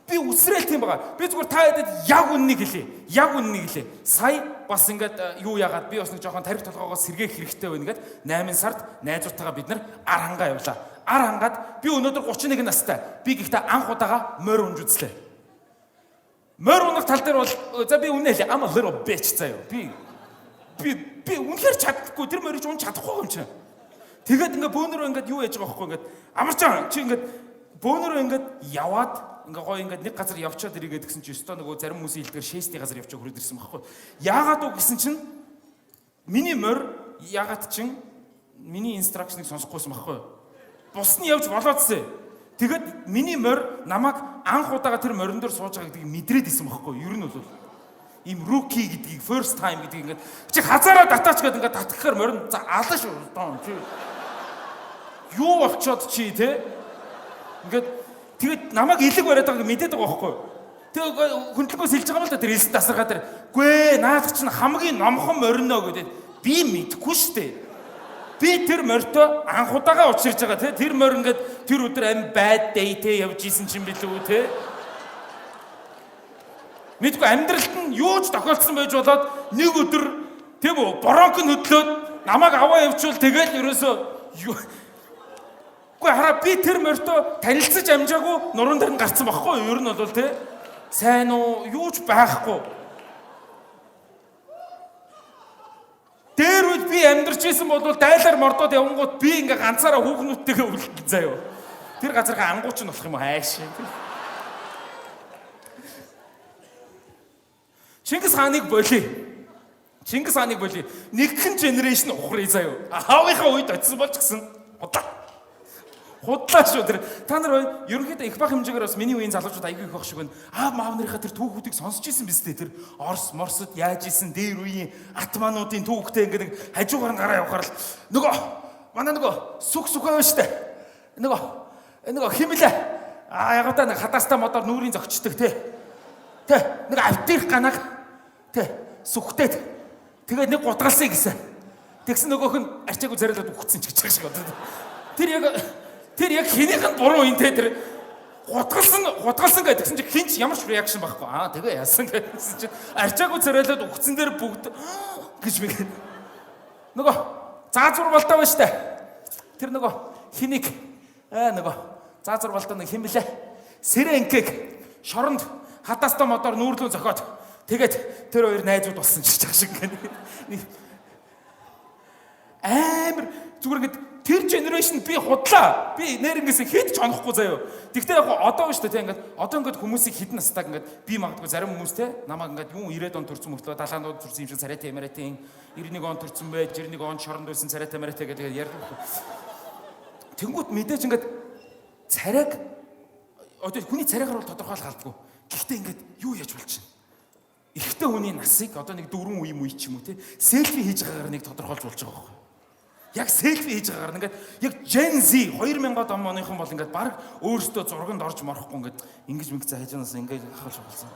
Би үсрээл тийм байгаа. Би зүгээр та хэдэд яг үннийг хэлээ. Сая бас ингээд юу яагаад би бас нэг жоохон тарих толгоогоос сэргээх хэрэгтэй байна гэд 8 сард найзуудтайгаа бид нар ар хангаа явлаа. Ар хангаад би өнөөдөр 31 настай. Би гэхдээ анх удаага морь унж үзлээ. Морь унах тал дээр бол за би үнэ хэлээ. I'm a little bitch заяа. Би үнэхээр чадахгүй тэр морьж унж чадахгүй юм чинь. Тэгээд ингээд бөөнөрөө ингээд юу яаж байгаа байхгүй ингээд амарчаа чи ингээд бөөнөрөө ингээд яваад ингээ гоё ингээд нэг газар явчаад ирээд гэсэн чи өстөө нөгөө зарим хүмүүсийн хэлдгээр шээсний газар явчаа хүрээд ирсэн байхгүй. Яагаад уу гэсэн чинь миний морь яагаад чин миний инстракшныг сонсохгүйсэн байхгүй. Бус нь явж болоодсэ. Тэгэд миний морь намайг анх удаага тэр морин дээр сууж байгаа гэдгийг мэдрээд исэн байхгүй. Ер нь бол ийм rookie гэдгийг first time гэдгийг ингээд чи хазаараа татаач гэдэг ингээд татгахаар морин за алаа шүү. Чи юу болчоод чи те ингээд тэгээд намайг илэг бариад байгааг мэдээд байгаа байхгүй. Тэгээ хөндлөгөөс хэлж байгаа юм л да тэр эс тасаргаа тэр. Гүй наад чинь хамгийн номхон морино гэдэг. Би мэдэхгүй штэ. Би тэр морьтой анхудаага учирж байгаа те. Тэр морь ингээд тэр өдөр ам bad day те явж исэн чинь билүү те. Мэдгүй амьдралд нь юу ч тохиолдсон байж болоод нэг өдөр тийм үү боронк нь хөдлөөд намайг аваа явуучвал тэгэл ерөөсөө Гүй хараа би тэр морьтой танилцаж амжаагүй нуруунд дээр нь гарцсан багхгүй юу? Ер нь бол те сайн уу юу ч байхгүй. Дээр үед би амьдарч исэн бол дайлаар мордоод явангууд би ингээ ганцаараа хүүхнүүдтэйгээ үлдэн заяа. Тэр газараа ангууч нь болох юм уу хайш. Чингис хааныг болий. Чингис хааныг болий. Нэгхэн генерашн ухрыг заяа. Аавынхаа үед очисон болж гисэн. Худлаа шүү тэр. Та нар ерөнхийдөө их бах хэмжээгээр бас миний үеийн залуучууд аягүй их байх шиг байна. Аав маав нарынхаа тэр түүхүүдийг сонсч ирсэн биз дээ. Тэр Орос, Морсод яаж исэн дээр үеийн атмануудын түүхтэй ингээд нэг хажуугаар гараа явахаар л нөгөө манай нөгөө сүх байна штэ. Нөгөө химэлээ. Яг та нэг хадастаа модоор нүрийн зөгчдөг те. Тэ нэг автих ганаг тэ сүхтээд тэгээд нэг гутгалсан гэсэн. Тэгсэн нөгөөх нь арчаагүй зариалаад үхсэн ч гэж шиг байна. Тэр яг хинийх нь буруу юм те тэр гутгалсан гэдгсэн чи хинч ямар ч реакшн байхгүй. Тэгээ яасан гэсэн чи арчаагүй царайлаад үхсэн дээр бүгд гэж мэгээ. Нөгөө заазур болтоо байна штэ. Тэр нөгөө хиник нөгөө заазур болтоо нэг химлээ. Сэрэнкэг шоронд хатаста модоор нүүрлүү зохиод тэгээд тэр хоёр найзууд болсон ч шиг гэнэ. Амар зүгээр ингээд тэр генерашн би худлаа. Би нэрнгэс хэд ч онохгүй заяа. Тэгтээ яг одоо шүү дээ ингээд одоо ингээд хүмүүсийг хідэн настаг ингээд би магадгүй зарим хүмүүс те намайг ингээд юу 90-ад он төрсэн мөртлөө 70-аад төрсэн юм шиг царайтай ямаратын 91 он төрсэн байж 91 он шоронд байсан царайтай ямаратай гэдэг ярьдаг. Тэнгүүт мэдээж ингээд царайг одоо хүний царайгаар бол тодорхойлох алдгүй. Гэхдээ ингээд юу яаж болж чинь? Эхтэй хүний насыг одоо нэг 4 үе ч юм уу те селфи хийж байгаагаар нэг тодорхойлж болж байгаа байхгүй. Яг селфи хийж байгаагаар ингээд яг Gen Z 2000-ад оныхон бол ингээд баг өөртөө зурганд орж морохгүй ингээд ингэж мэгцээ хажуунаас ингээд хавж болсон.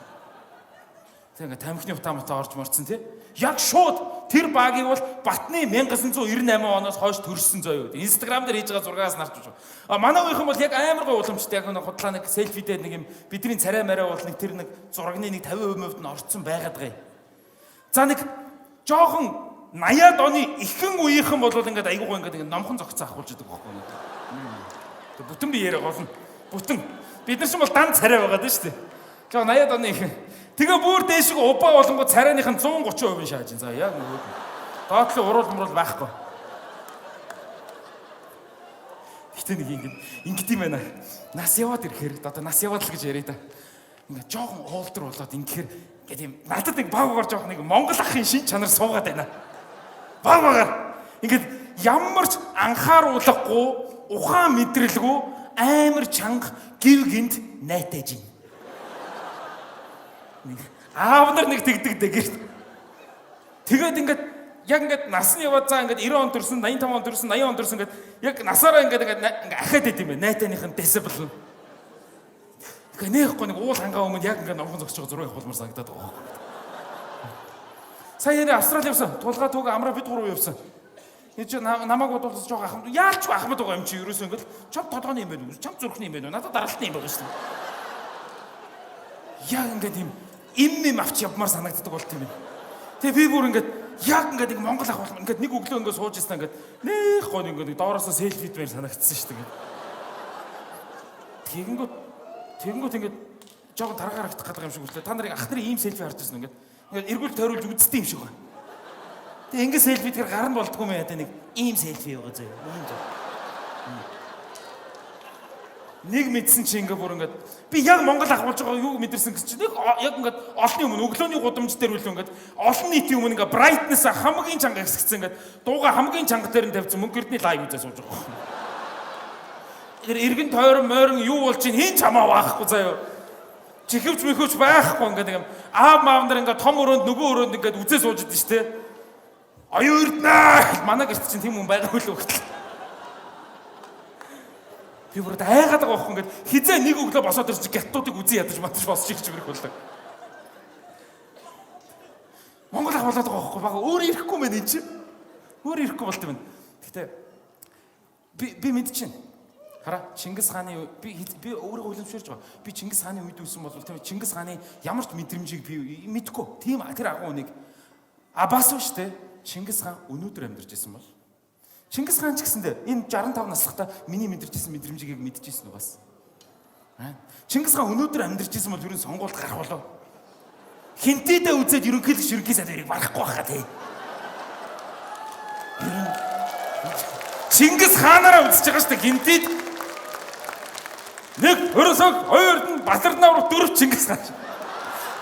Тэг ингээд тамхины утаа орж морцсон тий. Яг шууд тэр багийг бол Батны 1998 оноос хойш төрсөн зөө юу. Instagram дээр хийж байгаа зургаас нарч байгаа. Манай үеийнхэн бол яг амар гой уламжтай яг нэг худлаа нэг селфи дээр нэг юм бидний царай мараа бол нэг тэр нэг зурагны нэг 50% нь орцсон байгаад байгаа юм. За нэг жоохон 80-ад оны ихэнх үеийнхэн бол ингээд айгуугаа ингээд номхон зогцоо ахуулж байгаа байхгүй юу. Тэг бүтэн биеэрээ голно. Бүтэн. Бид нар ч бол дан царай байгаа даа шүү дээ. Жоо 80-ад оны ихэнх. Тэгээ бүр дээшг убаа болонгоо царайных нь 130% шааж ин. За яг нөгөө доотлын уруул муруул байхгүй. Гэтэ нэг ингээд юм байна. Нас яваад ирэхээр одоо нас яваад л гэж яриа да. Ингээд жоохон уулдэр болоод ингээд ингээд юм надад нэг баггаар жоохон нэг Монгол ахын шин чанар суугаад байна. Багаар ингээд ямар ч анхааруулахгүй, ухаан мэдрэлгүй амар чанга гів гинт найтаж байна. Аав нар нэг тэгдэг гэрт. Тэгээд ингээд яг ингээд насны яваад за ингээд 90 он төрсөн, 85 он төрсөн, 80 он төрсөн ингээд яг насаараа ингээд ахаад идэм бэ. Найтаныхын discipline. Тэгэхээр нээхгүй нэг уул хангаа өмнө яг ингээд номхон зогсож байгаа зураг явуулмаар санагдаад байгаа. Сая Австрали явсан. Тулгаа түүг амраа бид гурав явсан. Энд чи намайг бодуулж байгаа ахмад яалч ахмад байгаа юм чи ерөөсөө ингээд чам толгойн юм байна уу? Чам зүрхний юм байна уу? Надад даралтын юм байгаа шүү дээ. Яг ингээд им авч явмаар санагддаг болт юм байна. Тэгээ би бүр ингээд яг ингээд нэг Монгол ах болох ингээд нэг өглөө ингээд сууж ирсэн ингээд нэх гоо ингээд доороосоо селфи дээр санагдсан шүү дээ. Тэгэнгүүт ингээд жоохон таргаар харагдах гэдэг юм шиг үлээ. Та нарыг ах нарын ийм селфи харж ирсэн ингээд эргүүл тойруулж үздэг юм шиг байна. Тэгээ ингээд селфи дээр гарна болдгоо мэ ядаа нэг ийм селфи байгаа зөө. Нэг мэдсэн чи ингээ бүр ингээд би яг Монгол ахуулж байгаа юу мэдэрсэн гэж чи нэг яг ингээд олонний өмнө өглөөний гудамж дээр үл ингээд олон нийтийн өмнө ингээ brightness хамгийн чанга хэсэгцэн ингээд дууга хамгийн чанга дээр нь тавьсан мөнгө эрдний лайв үзээ сууж байгаа. Иргэн тойрон мойрон юу болж чинь хин чамаа баахгүй заяа. Чихвч мэхвч байхгүй ингээд нэг аав маав нар ингээд том өрөөнд нөгөө өрөөнд ингээд үзээ сууж идэв штэ. Оюун эрднаа манай гэрт чинь тийм хүн байгаагүй л өгтлээ. Би бүр айгаад байгаа байхгүй ингээд хизээ нэг өглөө босоод ирчих гятуудыг үзэн ядаж матж босч ирчих мэрэг болдог. Монгол ах болоод байгаа байхгүй бага өөр ирэхгүй мэн энэ чинь. Өөр ирэхгүй болт юм. Гэтэ би мэдчихэв. Хараа Чингис хааны би өөрөө уламжлуулж байгаа. Би Чингис хааны үед үсэн бол тийм Чингис хааны ямар ч мэдрэмжийг би мэдгүй. Тийм тэр агуу нэг бас уу штэ. Чингис хаан өнөөдөр амьдарч байсан бол Чингис хаан ч гэсэндээ энэ 65 наслахта миний мэдэрч ирсэн мэдрэмжийг мэдчихсэн үү бас. Чингис хаан өнөөдөр амьдарч ирсэн бол ерөн сонгуульд гарах болов. Хинтэдээ үзээд ерөнхий сайд хоёрыг барахгүй байхаа тий. Чингис хаанаараа үзэж байгаа шүү дээ хинтэд. Нэг хөрөсөг, хоёрд нь Батарнаа руу дөрөв Чингис хаан.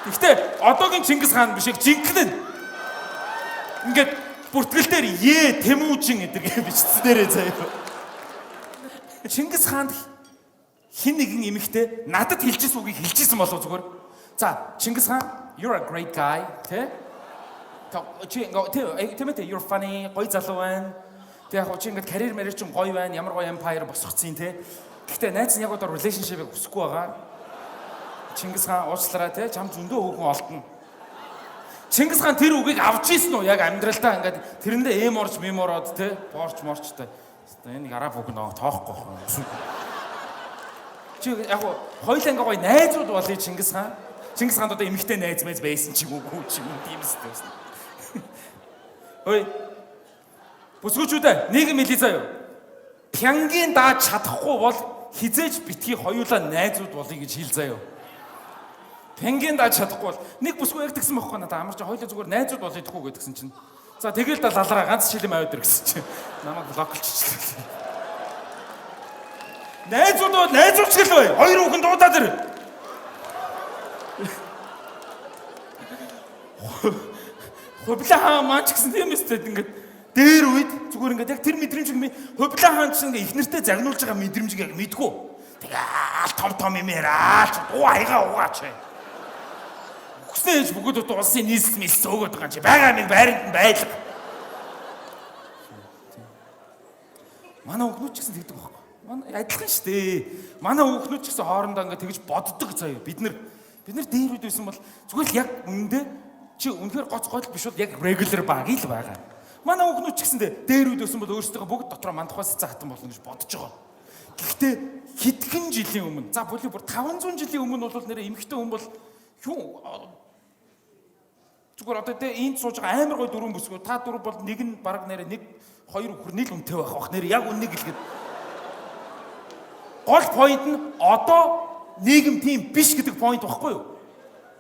Гэхдээ одоогийн Чингис хаан биш яг жинхэнэ. Ингээд бүртгэлээр Тэмүжин гэдэг бичснээрээ заяа. Чингис хаанд хин нэгэн эмэгтэй надад хэлчихсэн үгийг хэлчихсэн болов зүгээр. За Чингис хаан you're a great guy тэ? Тэмээ you're funny гоё залуу байна. Тэг яг чи ингээд карьер мэрэж чинь гоё байна. Ямар гоё empire босгоцсон тэ. Гэхдээ найз нь яг одоо relationship-ыг хүсэхгүй байгаа. Чингис хаан уучлаарай тэ чам зөндөө хөөгөн олдно. Чингис хаан тэр үгийг авч ийсэн үү яг амьдралдаа ингээд тэрэндээ эморч мемороод те борч морчтой. Энэ нэг араб үг нөө тоохгүй байна. Чи яг хоёулаа ингээ гоё найзууд болъё Чингис хаан. Чингис хаанд одоо эмэгтэй найз мэз байсан ч юм уу чи юм димстэй байсан. Ой. Бүсгүүчүүдээ нэг юм хэлий заяа. Пянгийн дааж чадахгүй бол хизээж битгий хоёулаа найзууд болъё гэж хэл заяа. Пенгийн дааж чадахгүй бол нэг бүсгүй яг тэгсэн байхгүй надаа амар чи хоёулаа зүгээр найзууд болъё гэхгүй гэдгсэн чинь. За тэгэл да лалараа ганц шилэм аваад ир гэсэн чинь. Намайг блоклчихлээ. Найзууд бол найзууч гэл бай. Хоёр хүүхэн дуудаад ир. Хувлаа хаа маач гэсэн тийм эстэй ингээд дээр үед зүгээр ингээд яг тэр мэдрэмжийг хувлаа хаан чинь ингээд их нэртэй загнуулж байгаа мэдрэмжийг яг мэдгүй. Тэгэл том юм яриач дуу аяга угаач. Үгснэж бүгд улсын нийс мис өөгöd байгаа юм чи байгаа нэг байранд нь байлга. Манай хүүхнүүд ч гэсэн тэгдэг байхгүй. Манай адилхан шүү дээ. Манай хүүхнүүд ч гэсэн хоорондоо ингээд тэгж боддог заяа. Бид нар дээр үед байсан бол зүгээр л яг үнэндээ чи үнэхээр гоц гол биш бол яг regular баг л байгаа. Манай хүүхнүүд ч гэсэндээ дээр үед байсан бол өөрсдөө бүгд дотроо мандахаас цаатан болно гэж бодож байгаа. Гэхдээ хэдхэн жилийн өмнө за бүлийн бүр 500 жилийн өмнө бол нэрээ эмэгтэй хүн бол юу зүгээр одоо тэ энд сууж байгаа амар гой дөрөв бүсгүй та дөрөв бол нэг нь баг нэрээ нэг хоёр хүрнэл үнэтэй байх бах нэр яг үннийг хэлгээд гол point нь одоо нийгэм тийм биш гэдэг point байхгүй юу?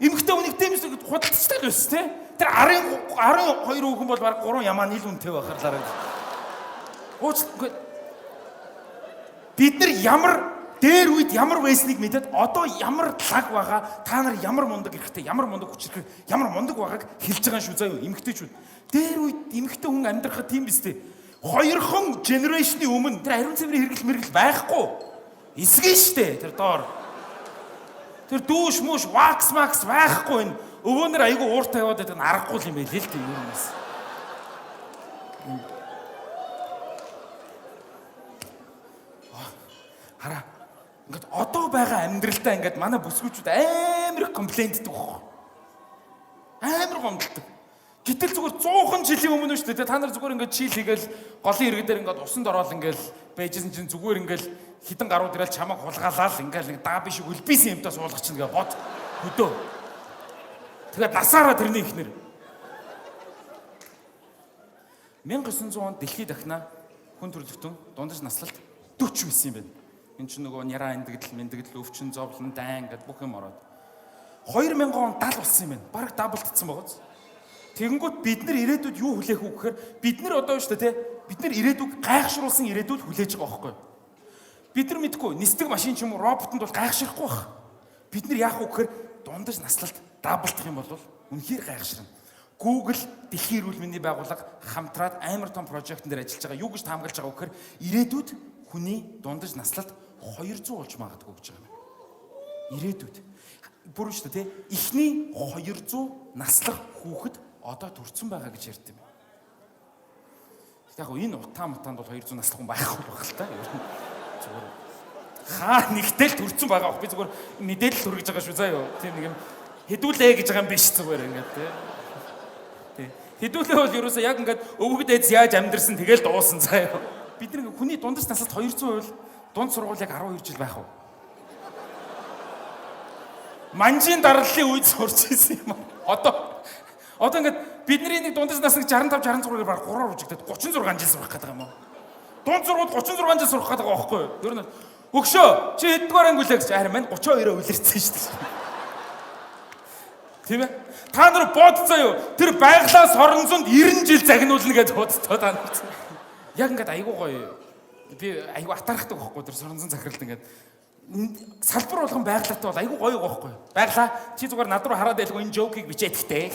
Эмэгтэй хүнийг тийм биш гэж худалдчихдаг байсан тий. Тэр 12 хүүхэн бол баг 3 ямаа нийл үнэтэй байхарлаа. Уучлаарай. Бид нар ямар дээр үед ямар байсныг мэдээд одоо ямар лаг байгаа та нар ямар мундаг хэрэгтэй ямар мундаг хүчрэх ямар мундаг байгааг хэлж байгаа шүү заяа эмэгтэйчүүд. Дээр үед эмэгтэй хүн амьдрахад тийм биз дээ. Хоёрхон генерашны өмнө тэр ариун цэврийн хэрэгэл мэрэгэл байхгүй. Эсгэн штэ тэр доор. Тэр дүүш мүш вакс макс байхгүй энэ өвөөнөр айгу ууртай яваад байдаг нь аргагүй юм байл л тийм юм бас. Хараа. Ингээд одоо байгаа амьдралдаа ингээд манай бүсгүүчүүд амар их комплейнтдэг байхгүй. Амар гомдолдог. Гэтэл зүгээр 100 жилийн өмнө шүү дээ. Та нар зүгээр ингээд чийл хийгээл голын иргэн дээр ингээд усанд ороод ингээд байжсэн чинь зүгээр ингээд хідэн гарууд ирэл чамайг хулгаалал ингээд нэг даа биш үлбийсэн юмтаа суулгах чинь ингээд бод хөдөө. Тэгээд насаараа тэрний ихнэр 1900 онд дэлхийд дахна хүн төрөлхтөн дундаж наслалт 40 байсан юм байна. Энд чинь нөгөө няраа эндэгдэл өвчин зовлон дайн гэд бүх юм ороод 2000 он 70 болсон юм байна. Бараг даблдсан байгаа. Тэгэнгүүт бид нар ирээдүйд юу хүлээх үү гэхээр бид нар одоо шүү дээ бид нар ирээдүйг гайхшруулсан ирээдүйд хүлээж байгаа байхгүй юу? Бид нар мэдгүй нисдэг машин ч юм уу роботонд бол гайхширахгүй байх. Бид нар яах вэ гэхээр дундаж наслалт даблдах юм бол үнэхээр гайхширна. Google дэлхийн эрүүл мэндийн байгууллага хамтраад амар том прожектын дээр ажиллаж байгаа. Юу гэж таамаглаж байгаа вэ гэхээр ирээдүйд хүний дундаж наслалт 200 болж магадгүй гэж байгаа юм. Ирээдүйд. Бүр шүү дээ эхний 200 наслах хүүхэд одоо төрсэн байгаа гэж ярьд юм. Яг энэ утаа мутаанд бол 200 наслах хүн байхгүй байх л та. Зүгээр. Хаа нэгтэл төрцөн байгаа бох. Би зүгээр мэдээлэл хүргэж байгаа шүү заа юу. Тийм нэг юм хідүүлээ гэж байгаа юм биш зүгээр ингээд тий. Хідүүлээ бол ерөөсөө яг ингээд өвгөд эз яаж амьдрсан тэгэл дуусан заа юу. Бид нэг хүний дундас насад 200% дунд сургууль яг 12 жил байх уу? Манжийн дараллын үед сурч ирсэн юм аа. Одоо ингээд бидний нэг дундас нас нэг 65 66-аар баг 3-аар үжигдээд 36 жил сурах гэдэг юм уу? Дунд сургууль 36 жил сурах гэдэг байгаа байхгүй юу? Ер нь өгшөө чи хэддгээр ангиулаа гэж харин мань 32-оо үлэрсэн шүү дээ. Тийм ээ? Та нар бодцоо юу? Тэр байглаас хоронзонд 90 жил загнуулна гэж бодтоо та нар. Яг ингээд айгуу гоё. Би айгуу атархдаг байхгүй тэр соронзон захиралд ингээд салбар болгон байглаатай бол айгуу гоё байхгүй. Байглаа чи зүгээр над руу хараад байлгүй энэ жокийг бичээд ихтэй.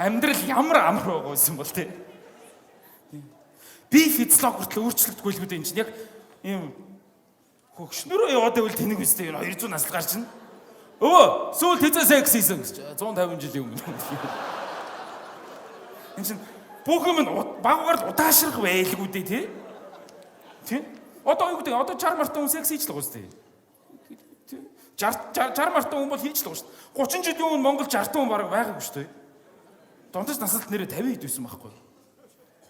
Амьдрал ямар амар байгаа юм бол тий. Би физиолог хүртэл өөрчлөгдөхгүй л гэдэг юм чинь яг ийм хөгшнөрөө яваад байвал тэнэг үстэй энэ 200 насл гарч ин. Өө сүүл тэзээ секс хийсэн гэж 150 жилийн өмнө. Энэ чинь бүх юм багаар удаашрах байлгүй дээ тий. Тий? Одоо юу гэдэг? Одоо 60 мартан хүн секс хийж л байгаа үстэй. 60 мартан хүн бол хийж л байгаа шүү дээ. 30 жилийн өмнө Монгол 60 хүн бараг байгаагүй шүү дээ. Дундаж насалт нэрээ 50 хэд байсан байхгүй.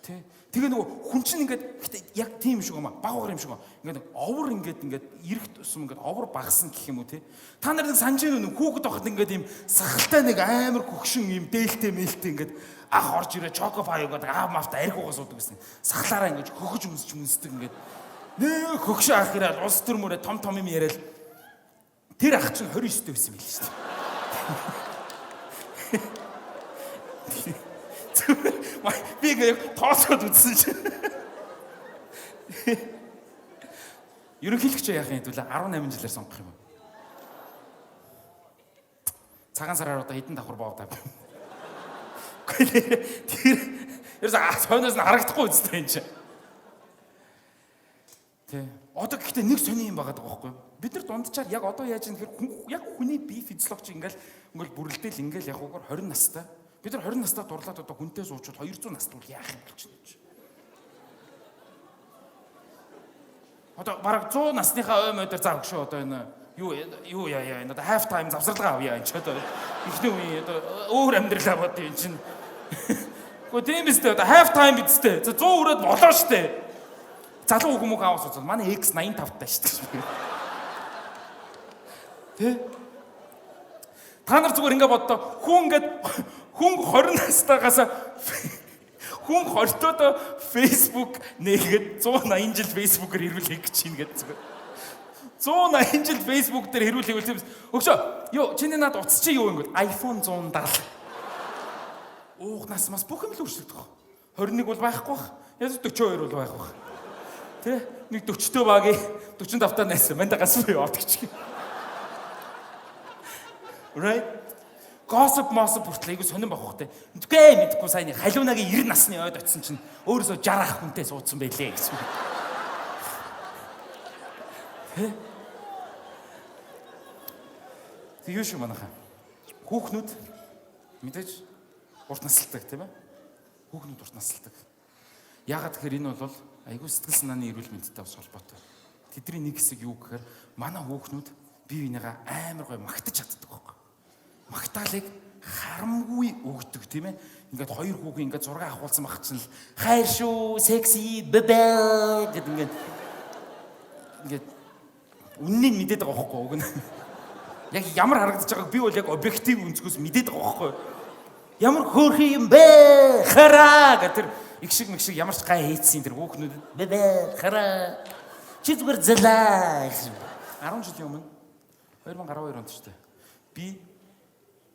Тий? Тэгээ нөгөө хүн чинь ингээд яг тийм шиг юм аа. Багаар юм шиг аа. Ингээд овор ингээд ирэх тусам ингээд овор багсан гэх юм уу тий? Та нар нэг санаж байна уу? Хүүхэд байхад ингээд ийм сахалтай нэг амар хөгшин ийм дээлтэй мэлтэй ингээд ах орж ирээ чоко фай гэдэг аав мафта арх угаас уудаг гэсэн. Сахалаараа ингээд хөхөж өмсдөг ингээд нэ хөгшөө ах ирээд улс төрмөрөө том юм яриад тэр ах чинь 29 дэх байсан юм биш үү? Би яг тоосоод үзсэн чинь. Ерөнхийлөгч яахын хэдүүлээ 18 жилээр сонгох юм. Цагаан сараар одоо хэдэн давхар боогдаа. Тэр ерөөс хойноос нь харагдахгүй үстэй энэ чинь. Тэ. Одоо гэхдээ нэг сони юм байгаа байхгүй юу? Бид нар дунджаар яг одоо яаж юм гэхээр яг хүний бие физиологч ингээл бүрлдээл ингээл яг угаар 20 настай. Бид нар 20 настай дурлаад одоо хүнтэй суучвал 200 настай бол яах юм болж байна. Одоо бараг 100 насныхаа ой модер заа өгшөө одоо энэ юу яа энэ одоо half time завсарлага авъя энэ ч одоо ихний үе одоо өөр амьдралаа бод энэ чинь. Гэхдээ тийм биз дээ одоо half time биз дээ. За 100 өрөөд болоо штэ. Залуу хүмүүс аваас үзвэл манай X 85 таа штэ. Тэ? Та нар зүгээр ингэ боддоо хүн 20 настайгаас хүн 20-тоо Facebook нээгээд 180 жил Facebook-ээр хэрүүлэх гэж чинь гэдэг зүгээр. 180 жил Facebook дээр хэрүүлэх үл тийм. Өгшөө. Юу чиний над утас чи юу ингэв? iPhone 170. Уухнаас бас бүх юм л өөрчлөгдөх. 21 бол байхгүй бах. Яг 42 бол байх бах. Тэ? Нэг 40-тэй багийн 45-таа найсан. Манда гас бий явдаг чи. Right? Gossip mossip хүртэл айгу сонирн байх хөөхтэй. Үгүй мэдгүй сайн халуунагийн 90 насны ойд очсон чинь өөрөөсөө 60 ах хүнтэй суудсан байлээ гэсэн. Тэг юу шүү манайхаа. Хүүхнүүд мэдээж урт насалдаг тийм ээ. Хүүхнүүд урт насалдаг. Яагаад тэгэхээр энэ бол айгу сэтгэл санааны эрүүл мэндтэй бас холбоотой. Тэдний нэг хэсэг юу гэхээр манай хүүхнүүд бие бинийгаа амар гой магтаж чаддаг байхгүй. Магтаалыг харамгүй өгдөг тийм ээ. Ингээд хоёр хүүхэн ингээд зураг авахулсан байх чинь хайр шүү, секси, бэбэ гэдэг ингээд үннийг мэдээд байгаа байхгүй уг нь. Яг ямар харагдаж байгааг би бол яг объектив өнцгөөс мэдээд байгаа байхгүй. Ямар хөөрхөн юм бэ? Хараа гэдэг их шиг ямар ч гай хийцэн тэр хүүхнүүд бэбэ хараа. Чи зүгээр зэлээ. 10 жилийн өмнө 2012 онд ч тийм. Би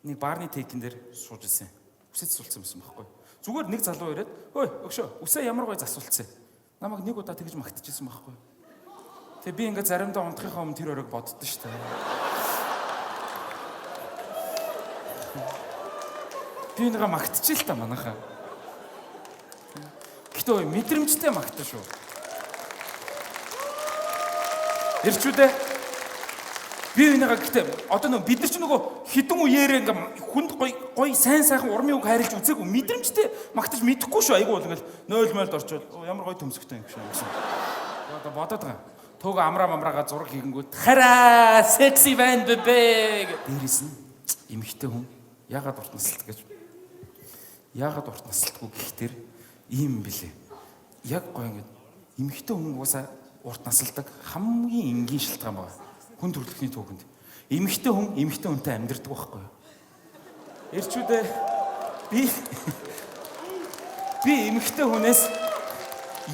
нэг баарны тейкэн дээр сууж ирсэн. Үсэд засуулсан байсан байхгүй. Зүгээр нэг залуу ирээд "Хөөе, өгшөө, үсээ ямар гоё засуулсан." Намайг нэг удаа тэгж магтчихсан байхгүй. Тэгээ би ингээд заримдаа унтахынхаа өмнө тэр өрөөг боддоо шүү дээ. Би нэгэ магтчих л та манайхаа. Гэхдээ мэдрэмжтэй магтаа шүү. Ирчүүдээ би энэгээ гэхдээ одоо нөгөө бид нар ч нөгөө хідэн үеэрээ ингээм хүнд гоё сайн сайхан урмын үг хайрлж үзээгүй мэдрэмжтэй магтаж мэдэхгүй шүү айгу бол ингээл 0-0-д орчвол ямар гоё төмсгтэй юм шиг. Одоо бодоод байгаа. Төөгөө амраагаа зураг хийгэнгүүт хараа секси байна бэбэ. Дээрээс нь эмэгтэй хүн яагаад урт насалт гэж. Яагаад урт насалтгүй гэхтэр ийм билээ. Яг гоё ингээд эмэгтэй хүн уусаа урт насалдаг хамгийн энгийн шалтгаан байна. Хүн төрөлхтний түүхэнд. Эмэгтэй хүн эмэгтэй хүнтэй амьдэрдэг байхгүй юу? Эрчүүдээ би эмэгтэй хүнээс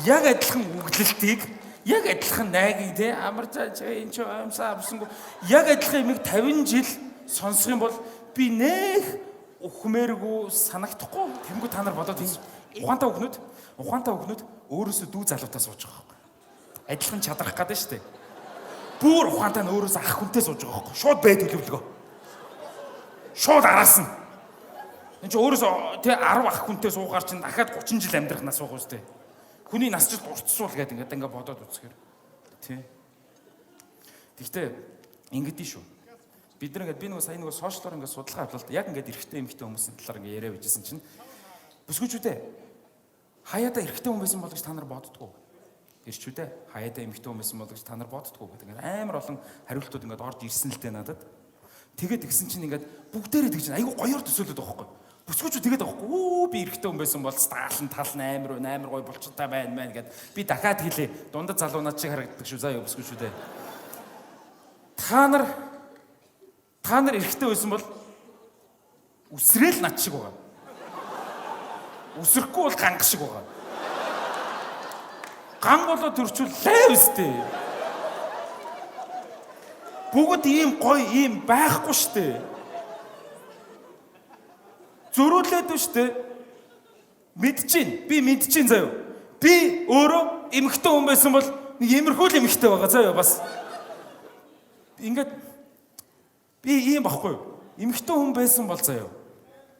яг адилхан үглэлтийг яг адилхан найгийг те амарч энэ ч амсаа авсангүй яг адилхан юмыг 50 жил сонсох юм бол би нэх ухмээргүй санагдахгүй. Тэнгүү та нар бодоод ухаантай өгнөд өөрөөсөө дүү залуутаа сууж байгаа байхгүй. Адилхан чадрах гэдэг шүү дээ. Бүр ухаантай нь өөрөөсөө ах хүнтэй сууж байгаа байхгүй. Шууд бай төлөвлөгөө. Шууд араас нь. Энд чи өөрөөсөө тэ 10 ах хүнтэй суугаар чинь дахиад 30 жил амьдрах нас байгаа шүү дээ. Хүний нас ч уртсуул гэдэг ингээд бодоод үзэхээр тий. Тэгтээ ингэдэж шүү. Бид нар ингээд би нэг сая сошиалор ингээд судалгаа авлаа л да. Яг ингээд эрэгтэй эмэгтэй хүмүүсийн талаар ингээд яриа bijсэн чинь бүсгүйчүүдээ хаяада эрэгтэй хүн байсан бол гэж та нар боддгоо. Эрчүүдээ хаяада эмэгтэй хүн байсан бол гэж та нар боддгоо гэдэг ингээд амар олон хариултууд ингээд орж ирсэн л дээ надад. Тэгээд тэгсэн чинь ингээд бүгдээрээ тэгж айгу гоёор төсөөлөд байгаа байхгүй. Бүсгүйчүүд тэгээд байхгүй. Өө би эрэгтэй хүн байсан бол стаалн тал амар гоё булчинтай байна гэд би дахиад хэлээ. Дундад залуунаад шиг харагддаг шүү заа ёо бүсгүйчүүдээ. Та нар эрэгтэй байсан бол үсрээл над шиг байгаа. Үсрэхгүй бол ганг шиг байгаа. Ган болоо төрчүүл лайв өстэй. Бүгд ийм гоё ийм байхгүй штэ. Зөрүүлээд штэ. Би мэдчихээн заяа. Би өөрөө эмэгтэй хүн байсан бол нэг иймэрхүү л эмэгтэй байгаа заяа бас. Ингээд би ийм багхгүй юу? Эмэгтэй хүн байсан бол заяа.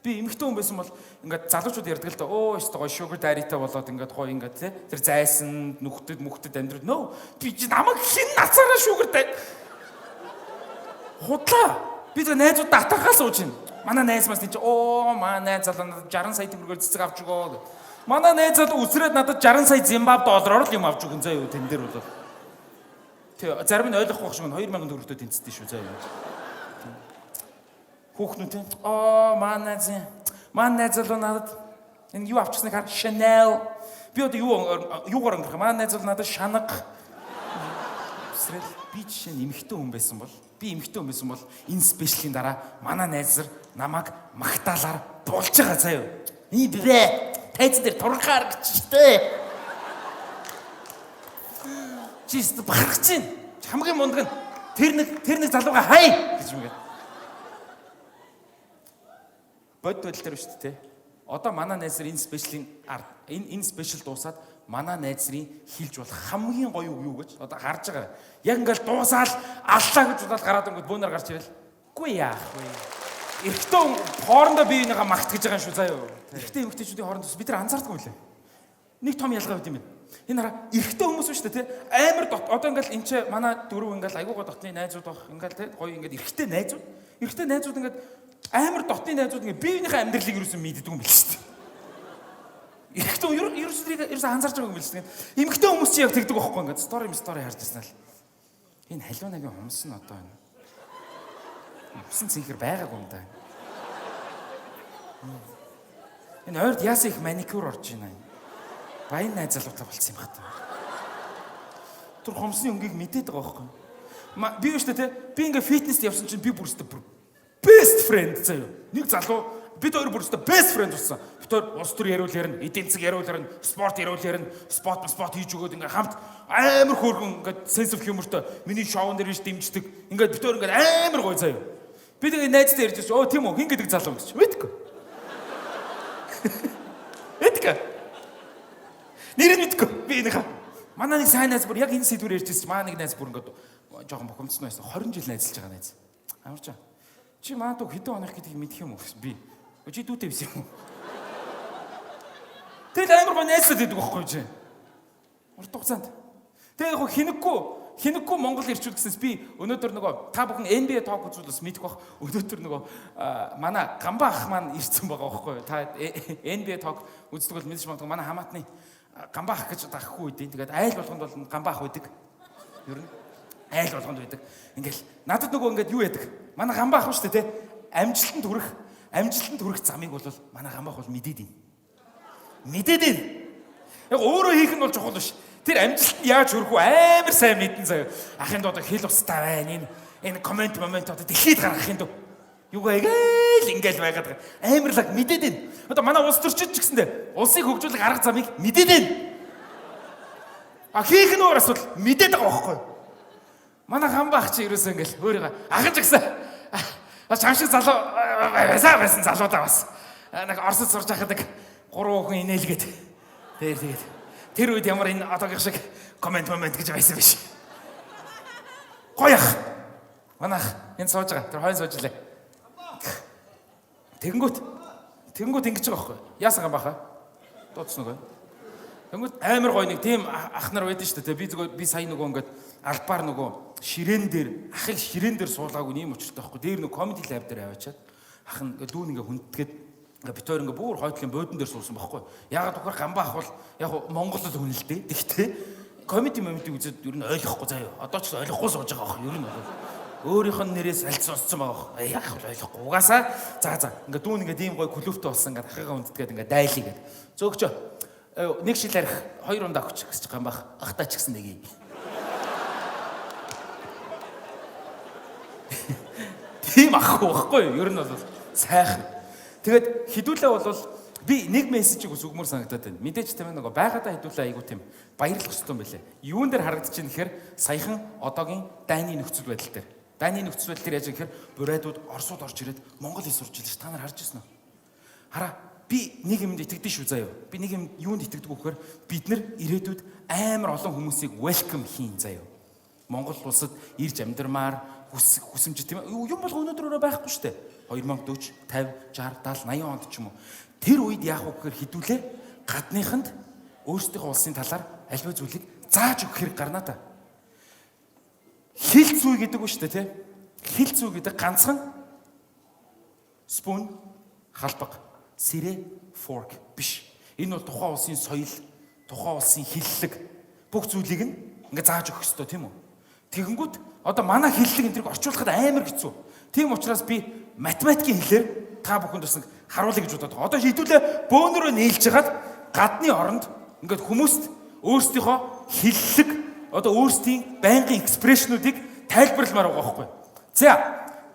Би эмэгтэй хүн байсан бол ингээд залуучууд ярьдаг л да. Оо ёстой гоё sugar daddy-тай болоод ингээд гоё ингээд тий. Тэр зайсан нүхтэд амьдрал. Нөө би намайг хэн нацаараа sugar daddy. Худлаа. Би тэр найзууд татахаас ууж байна. Манай найз мас тийч манай залуу 60 сая төгрөгөөр цэцэг авч өгөө. Манай найз залуу үсрээд надад 60 сая Зимбабwe доллараар л юм авч өгөн заяа тэн дээр бол. Тэг зарим нь ойлгохгүй шиг 2000 төгрөгтэй тэнцдэг шүү заяа. Хүүхнүүд тийм манай залуу надад энэ юу авчихсныг хар Chanel. Би одоо юугаар өнгөрөх манай найз залуу надад шанаг. Би жишээ нь эмэгтэй хүн байсан бол энэ спешиалийн дараа манай найз намайг магтаалаар болж байгаа заяа. Ийм бибэ тайз дээр турхаар гэжтэй. Чист бахарч чинь хамгийн мундаг нь тэр нэг залууга хай гэж үгээд. Бод бодол дээр шүү дээ. Одоо манай найз нар энэ спешиал дуусаад манай найзрын хилж болох хамгийн гоё үг юу гэж одоо харж байгаа. Яг ингээл дуусаал аллаа гэж удаад гараад ингээд бөөнөр гарч ирэл. Үгүй яах вэ? Эрэгтэй хоорондоо биенийгээ магт гэж байгаа юм шүү заяа. Эрэгтэй эмэгтэйчүүдийн хоорондоо бид нар анзаардаггүй лээ. Нэг том ялгаа байт юм байна. Энэ хараа эрэгтэй хүмүүс шүү дээ тий. Амар одоо ингээл энэ ч манай дөрөв ингээл айгуугаа дотны найзууд баг ингээл тий гоё ингээд эрэгтэй найзууд ингээд амар дотны найзууд ингээд биенийхээ амьдралыг юусэн мэддэг юм биш шүү дээ. Эрэгтэй ерөөсөө анзаарч байгаа юм биш тэгээд эмэгтэй хүмүүс чи яг тэгдэг байхгүй ингээд стори харж ирсэн л энэ халиунагийн хумс нь одоо энэ хумсан цэнхэр байгаагүй юм да энэ ойрд яасан их маникюр орж байна баян найз залуутай болсон юм хата түр хумсны өнгийг мэдээд байгаа байхгүй би юу ч тэ би ингээд фитнест явсан чинь би бүрстэ best friend заяа нэг залуу бид хоёр бүрстэ best friend болсон. Бид хоёр улс төр яриул ярина, эдийн засаг яриул ярина, спорт яриул ярина, спот хийж өгөөд ингээ хамт амар хөөргөн ингээ sense of humorтой миний шоунд дэр иш дэмждэг. Ингээ бид хоёр ингээ амар гоё заяа. Би тэгээ найзтай ярьж байна. Тийм үү, хин гэдэг залуу гэж. Мэдгүй. Эдгэ. Нэр нь мэдгүй. Би энэ манай нэг сайн найз бүр яг энэ сэдвээр ярьж байсан. Манай нэг найз бүр ингээ жоохон бохомцсон байсан. 20 жил найзалж байгаа найз. Амарч. Чи маа дүү хэдэн оных гэдгийг мэдэх юм уу? Би чи дүүтэй биш юм. Тэгэл амар гоо найзлаад идэг байхгүй чи. Урт хугацаанд. Тэгээ яг хинэггүй Монгол ирчүүд гэсэнс би өнөөдөр нөгөө та бүхэн NBA talk үзүүлээс мэдэх бах. Өнөөдөр нөгөө манай Гамбаа ах маань ирсэн байгаа байхгүй. Та NBA talk үздэг бол мэдэж магадгүй манай хамаатны Гамбаа ах гэж ахгүй үдийн. Тэгээд айл болгонд бол Гамбаа ах үүдэг. Ер нь айл болгонд байдаг. Ингээл надад нөгөө ингээд юу яадаг? Манай гамбаа ах шүү дээ, тэ. Амжилтанд хүрэх замыг бол манай гамбаа бол мэдээд байна. Мэдээд байна. Яг өөрөө хийх нь бол чухал биш. Тэр амжилтанд яаж хүрэх вэ? Амар сайн мэдэн заяа. Ахын доо хэл устаа байна. Энэ комент одоо дэлхийд гаргах юм дөө. Юугаа ингээл байгаад амарлаг мэдээд байна. Одоо манай улс төрчид ч гэсэндээ улсыг хөгжүүлэх арга замыг мэдээд байна. А хийх нь өөр асуудал мэдээд байгаа байхгүй. Манай гамбаа ах чи ерөөсөө ингээл өөрийгөө ахын ч гэсэн чамшиг залуу байсан залуудаа бас нэг Оросд сурч байхад 3 хүн инээлгээд тэгээд тэр үед ямар энэ одоогийн шиг комент гэж байсан биш. Гоё ах. Манай ах энэ сууж байгаа. Тэр хойно сууж илээ. Тэгэнгүүт ингэж байгаа байхгүй. Яасан гамбаа хаа? Дуудсан уу? Тэгэнгүүт амар гоё нэг тийм ах нар байдаг шүү дээ. Би сая нөгөө ингээд албаар нөгөө ширээн дээр ахыг ширээн дээр суулгаагүй юм учиртай байхгүй. Дээр нөгөө comedy lab дээр аваачаад ах нь дүүн ингээ хүндгээд битээр ингээ бүр хойдлын буудан дээр суусан байхгүй. Яагаад гэвэл гамбаа ах бол яг Монгол л хүн л дээ. Тэгтээ comedy үзээд ер нь ойлгохгүй заяа. Одоо ч ойлгохгүй сууж байгаа байх. Ер нь өөрийнх нь нэрээс аль сонссон байгаа. Яг ойлгохгүй. Угаасаа за ингээ дүүн ингээ ийм гоё клубтэй болсон ингээ ахыгаа хүндэтгээд ингээ дайлаа гээд. Зөөгчөө нэг шил арих 2 ундаа өгч гэж гамбаа ахтаа ч гэсэн нэг юм. Тийм ахгүй байхгүй юу? Ер нь бол сайхан. Тэгээд хідүүлээ бол би нэг мессежийг үсгмөр санагдаад байна. Мэдээч тийм нөгөө байгаадаа хідүүлээ айгу тийм баярлах хэрэгтэй юм байлээ. Юун дээр харагдчихэв нэхэр саяхан одоогийн дайны нөхцөл байдал дээр. Дайны нөхцөл байдал дээр яаж гэхээр бурайдууд Оросууд орж ирээд Монгол ил сурч илж та нар харж ирсэн үү? Хараа би нэг юмд итгэдэж шүү заяа. Би нэг юм юунд итгэдэг вэ гэхээр бид нар ирээдүйд амар олон хүмүүсийг welcome хийн заяа. Монгол улсад ирж амьдармаар хүсэмж тийм юм бол өнөөдөр өөрөө байхгүй шүү дээ. 2040, 50, 60, 70, 80 онд ч юм уу. Тэр үед яах вэ гэхээр хідүүлээ гадныханд өөрсдийнхөө улсын талаар альва зүйлийг зааж өгөх хэрэг гарна та. Хил зүй гэдэг үү шүү дээ, тийм. Хил зүй гэдэг ганцхан spoon халбаг, сэрэ, fork биш. Энэ бол тухайн улсын соёл, тухайн улсын хиллэг бүх зүйлийг нь ингээ зааж өгөх ёстой тийм үү? Тэгэнгүүт одоо манай хиллэг энэ тэрийг орчуулахад амар хэцүү. Тийм учраас би математикийн хэлээр та бүхэнд бас харуулъя гэж бодоод байгаа. Одоо хідүүлээ бөөнөрөө нийлж хагаад гадны оронд ингээд хүмүүст өөрсдийнхөө хиллэг одоо өөрсдийн байнгын экспрешнүүдийг тайлбарламаар байгаа байхгүй. За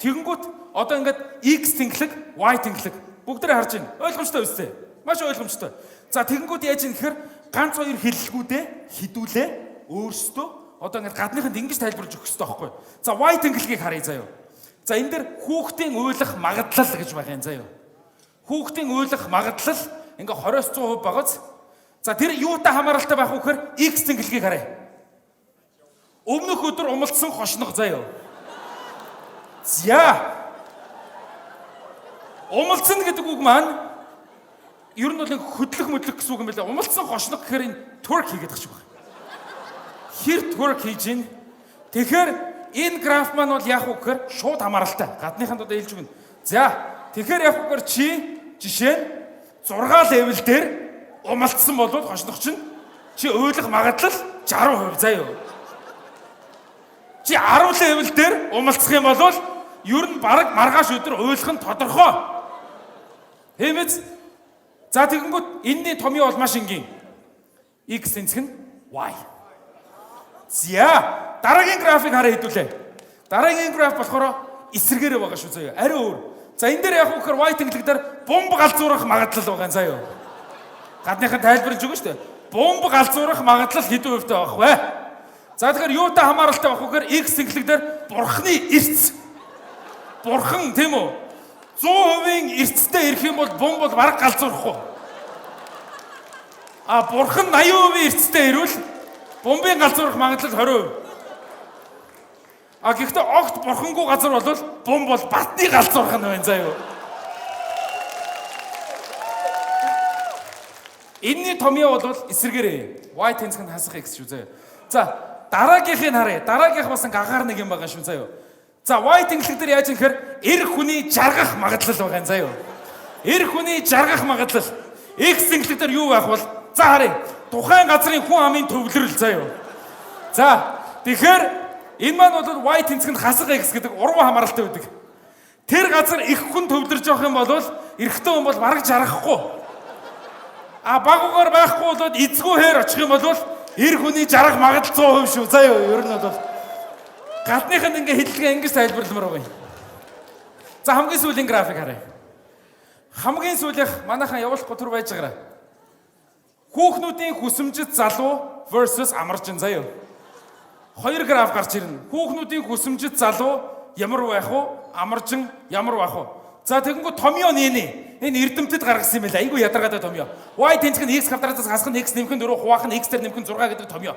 тэгэнгүүт одоо ингээд x тэнглэг, y тэнглэг бүгдээ харж байна. Ойлгомжтой үстэй. Маш ойлгомжтой. За тэгэнгүүт яаж юм гэхээр ганц хоёр хиллэгүүдээ хідүүлээ өөрсдөө одоо ингээд гадныханд ингэж тайлбарлаж өгөх хэрэгтэй байхгүй. За y тэнглэгийг харъя заяа. За энэ дэр хүүхдийн уйлах магадлал гэж байгаа юм заяа. Хүүхдийн уйлах магадлал ингээ 20-100% багаз. За тэр юутай хамааралтай байх вэ гэхээр x тэнглэгийг харъя. Өмнөх өдөр умалдсан хошног заяа. За умалдсан гэдэг үг маань ер нь бол нэг хөдлөх мэдлэх гэсэн үг юм байна. Умалдсан хошног гэхээр энэ twerk хийгээд байгаа шиг байна. Хэр twerk хийж ийн. Тэгэхээр энэ граф маань бол яах вэ гэхээр шууд хамааралтай. Гадныханд одоо хэлж өгнө. За тэгэхээр яах вэ гэхээр чи жишээ нь 6 левел дээр умалдсан бол хошног чинь чи уйлах магадлал 60% заяа. Чи 10 левел дээр умалцах юм бол ер нь бараг маргааш өдөр уйлах нь тодорхой. Хэмэц. За тэгэнгүүт энэний томьёо бол маш энгийн. X тэнцэх нь y. За дараагийн график хараа хэдүүлээ. Дараагийн граф болохоор эсрэгээрээ байгаа шүү заяа. Ари өөр. За энэ дээр яг үхээр y тэнглэг дээр бомб галзуурах магадлал байгаа юм заяа. Гадныхан тайлбарлаж өгнө шүү дээ. Бомб галзуурах магадлал хэдэн хувьтай байх вэ? За тэгэхээр юутай хамааралтай байх вэ гэхээр x тэнглэг дээр бурхны эрц. Бурхан тийм үү? 100% эрцтэй ирэх юм бол бомб бол бараг галзуурахгүй. А бурхан 80% эрцтэй ирвэл бомбын галзуурах магадлал 20%. А гэхдээ огт бурхангүй газар бол бомб бол батны галзуурах нь байна заа юу. Энэний томьёо бол эсрэгээрээ y тэнцэх нь хасах x шүү заа. За дараагийнхыг харъя. Дараагийнх бас агаар нэг юм байгаа шүү заа юу. За y тэнглэг дээр яаж юм гэхээр эр хүний жаргах магадлал байгаа юм заа юу. Эр хүний жаргах магадлал. X тэнглэг дээр юу байх бол за харъя. Тухайн газрын хүн амын төвлөрөл заа юу. За Тэгэхээр энэ маань бол Y тэнцэгэнд хасаг X гэдэг уран хамааралтай байдаг. Тэр газар их хүн төвлөрж явах юм бол эрэгтэй хүн бол бараг жаргахгүй. Багуугаар байхгүй болоод эзгүй хээр очих юм бол эр хүний жаргах магадлал 100% шүү. За юу ер нь бол гадныханд ингээ хэллэгээ ингэж тайлбарламар байна. За хамгийн сүүлийн график харъя. Хамгийн сүүлийнх манайхан явуулахгүй түр байж байгаарай. Хүүхнүүдийн хүсэмжит залуу versus амарчин заяа. Хоёр граф гарч ирнэ. Хүүхнүүдийн хүсэмжит залуу ямар байх вэ? Амарчин ямар байх вэ? За тэгэнгүүт томьёо нийнэ. Энэ эрдэмтэд гаргасан юм байна. Айгу ядаргаатай томьёо. Y тэнцэх нь X квадратаас хасах нь X нэмэх нь 4, хуваах нь X дээр нэмэх нь 6 гэдэг томьёо.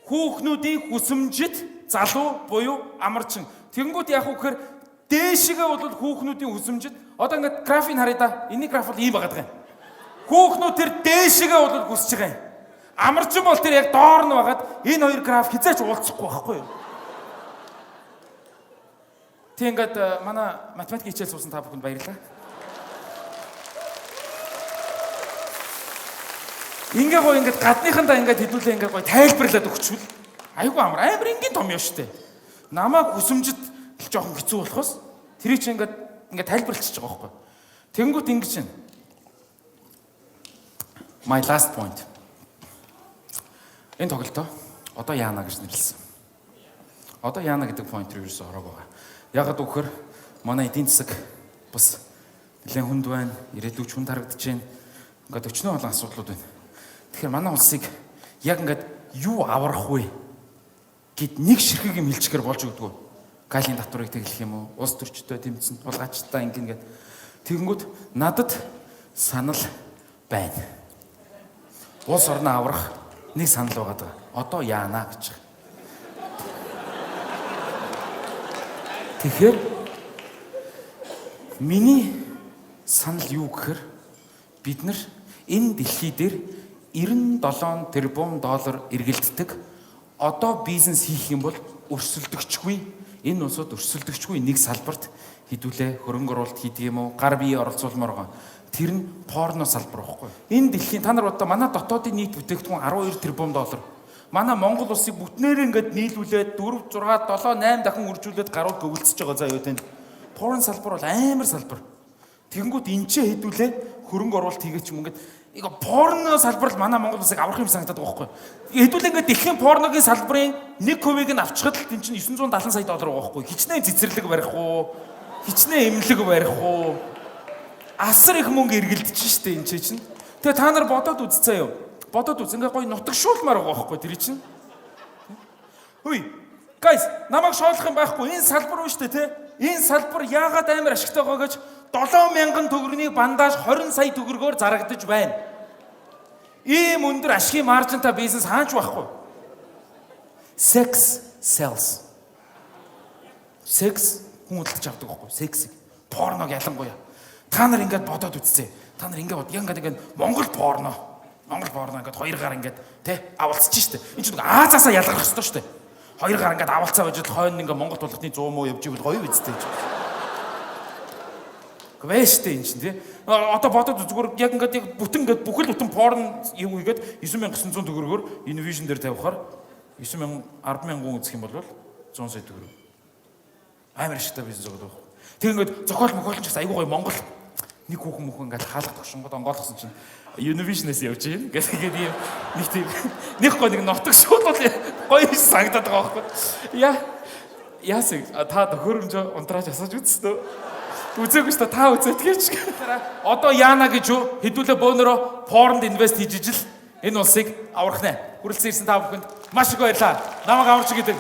Хүүхнүүдийн хүсэмжит залуу буюу амарчин. Тэгэнгүүт яах вэ гэхээр дээшгээ бол хүүхнүүдийн хүсэмжит. Одоо ингээд графыг харъя да. Эний граф бол ийм байгаа даа. Хүүхнүүд тэр дээшгээ бол хүсэж байгаа юм. Амарчин бол тэр яг доор нь байгаад энэ хоёр граф хизээч уулзахгүй байхгүй юу? Тэг ингээд манай математик хичээл суусан та бүхэнд баярлалаа. Ингээ гоо ингээд гадныхандаа ингээд хэдүүлээ ингээд гоо тайлбарлаад өгчвөл айгүй амар энгийн томьёо штэ. Намайг хүсэмжит жоохон хэцүү болохоос тэрийг чи ингээд тайлбарлчихж байгаа байхгүй. Тэнгүүт ингэж байна. My last point. Энэ тоглолтоо одоо яана гэж нэрлэсэн. Одоо яана гэдэг point руу ерөөсөөр ороог байгаа. Ягаад гэвэл манай эдийн засаг бас нэлээд хүнд байна. Ирээдүйд хүнд харагдаж байна. Ингээд өчнөө олон асуудлууд байна. Тэгэхээр манай улсыг яг ингээд юу аврах вэ гэд нэг ширхэг юм хэлчихээр болж өгдөгөө. Галийн татварыг тэглэх юм уу? Улс төрчтэй тэмцэн тулгаачтай ингээд тэгэнгүүт надад санал байна. Улс орноо аврах нэг санал байгаа. Одоо яана гэж. Тэгэхээр миний санал юу гэхээр бид нар энэ дэлхий дээр 97 тэрбум доллар эргэлддэг одоо бизнес хийх юм бол өрсөлдөгчгүй энэ улсууд өрсөлдөгчгүй нэг салбарт хэдүүлээ хөрөнгө оруулалт хийдэг юм уу гар бие оролцуулмаар байгаа. Тэр нь порно салбар байхгүй. Энэ дэлхийн та нар одоо манай дотоодын нийт бүтээгдэхүүн 12 тэрбум доллар. Манай Монгол улсыг бүтнээр ингээд нийлүүлээд 4, 6, 7, 8 дахин үржүүлээд гарууд гөвөлцөж байгаа заа юу тань. Порн салбар бол амар салбар. Тэгэнгүүт энчээ хэдүүлээ хөрөнгө оруулалт хийгээч юм ингээд порно салбар л манай Монгол улсыг аврах юм санагдаад байгаа байхгүй. Хэдүүлээ ингээд дэлхийн порногийн салбарын 1%-ийг нь авчихад л тэн чинь 970 сая доллар байгаа байхгүй. Хичнээн цэцэрлэг барих уу? Хичнээн эмнэлэг барих уу? Асар их мөнгө эргэлдэж штэ энэ чинь. Тэгээ та нар бодоод үзцээ юу? Бодоод үз. Ингээ гоё нутагшуулмаар байгаа байхгүй тэр чинь. Хөөе. Guys, намайг шоолох юм байхгүй. Энэ салбар уу штэ те. Энэ салбар яагаад амар ашигтай байгаа гэж 7000 төгрөгийн бандаж 20 сая төгрөгөөр зарагдаж байна. Ийм өндөр ашигын маржинтай бизнес хаач байхгүй. Sex sells. Sex хүн хөдөлж авдаг байхгүй. Sex. Порног ялангуяа. Та нар ингээд бодоод үзье. Та нар ингээд ингээд Монгол порно ингээд хоёр гар ингээд те авалцчих штэ. Энд чинь Азаасаа ялгарх ёстой штэ. Хоёр гар ингээд авалцаа байж хойно ингээд Монгол тулхны 100 муу явж ивэл гоё үсттэй. Гэвэштэй энэ чинь те. Одоо бодоод зүгээр яг ингээд бүтэн ингээд бүхэл бүтэн порн юу хийгээд 9900 төгрөгөөр Innovation дээр тавихаар 9000 100000 хүн үзэх юм бол 100 сая төгрөг. Амар ашигтай бизнес байгаа даа. Тэг ингээд зохиол мохиолч бас айгүй гоё Монгол нэг хүүхэн ингээд хаалга тогшонгод онгоолгосон чинь Innovation-ээс явж юм. Тэгээд ийм нэг тийм нэг гоо нэг нутаг шууд бол гоё санагдаад байгаа байхгүй. Яасыг та төхөөрөмж унтрааж асууж үзсэн үү? Үзээгүй шүү дээ та үзээд гээч. Одоо яана гэж юу? Хэдүүлээ бөөнөрөө порнд инвест хийж ижил энэ улсыг аврах нэ. Хүрэлцэн ирсэн та бүхэнд маш их баярлалаа. Намайг аварч гэдэг.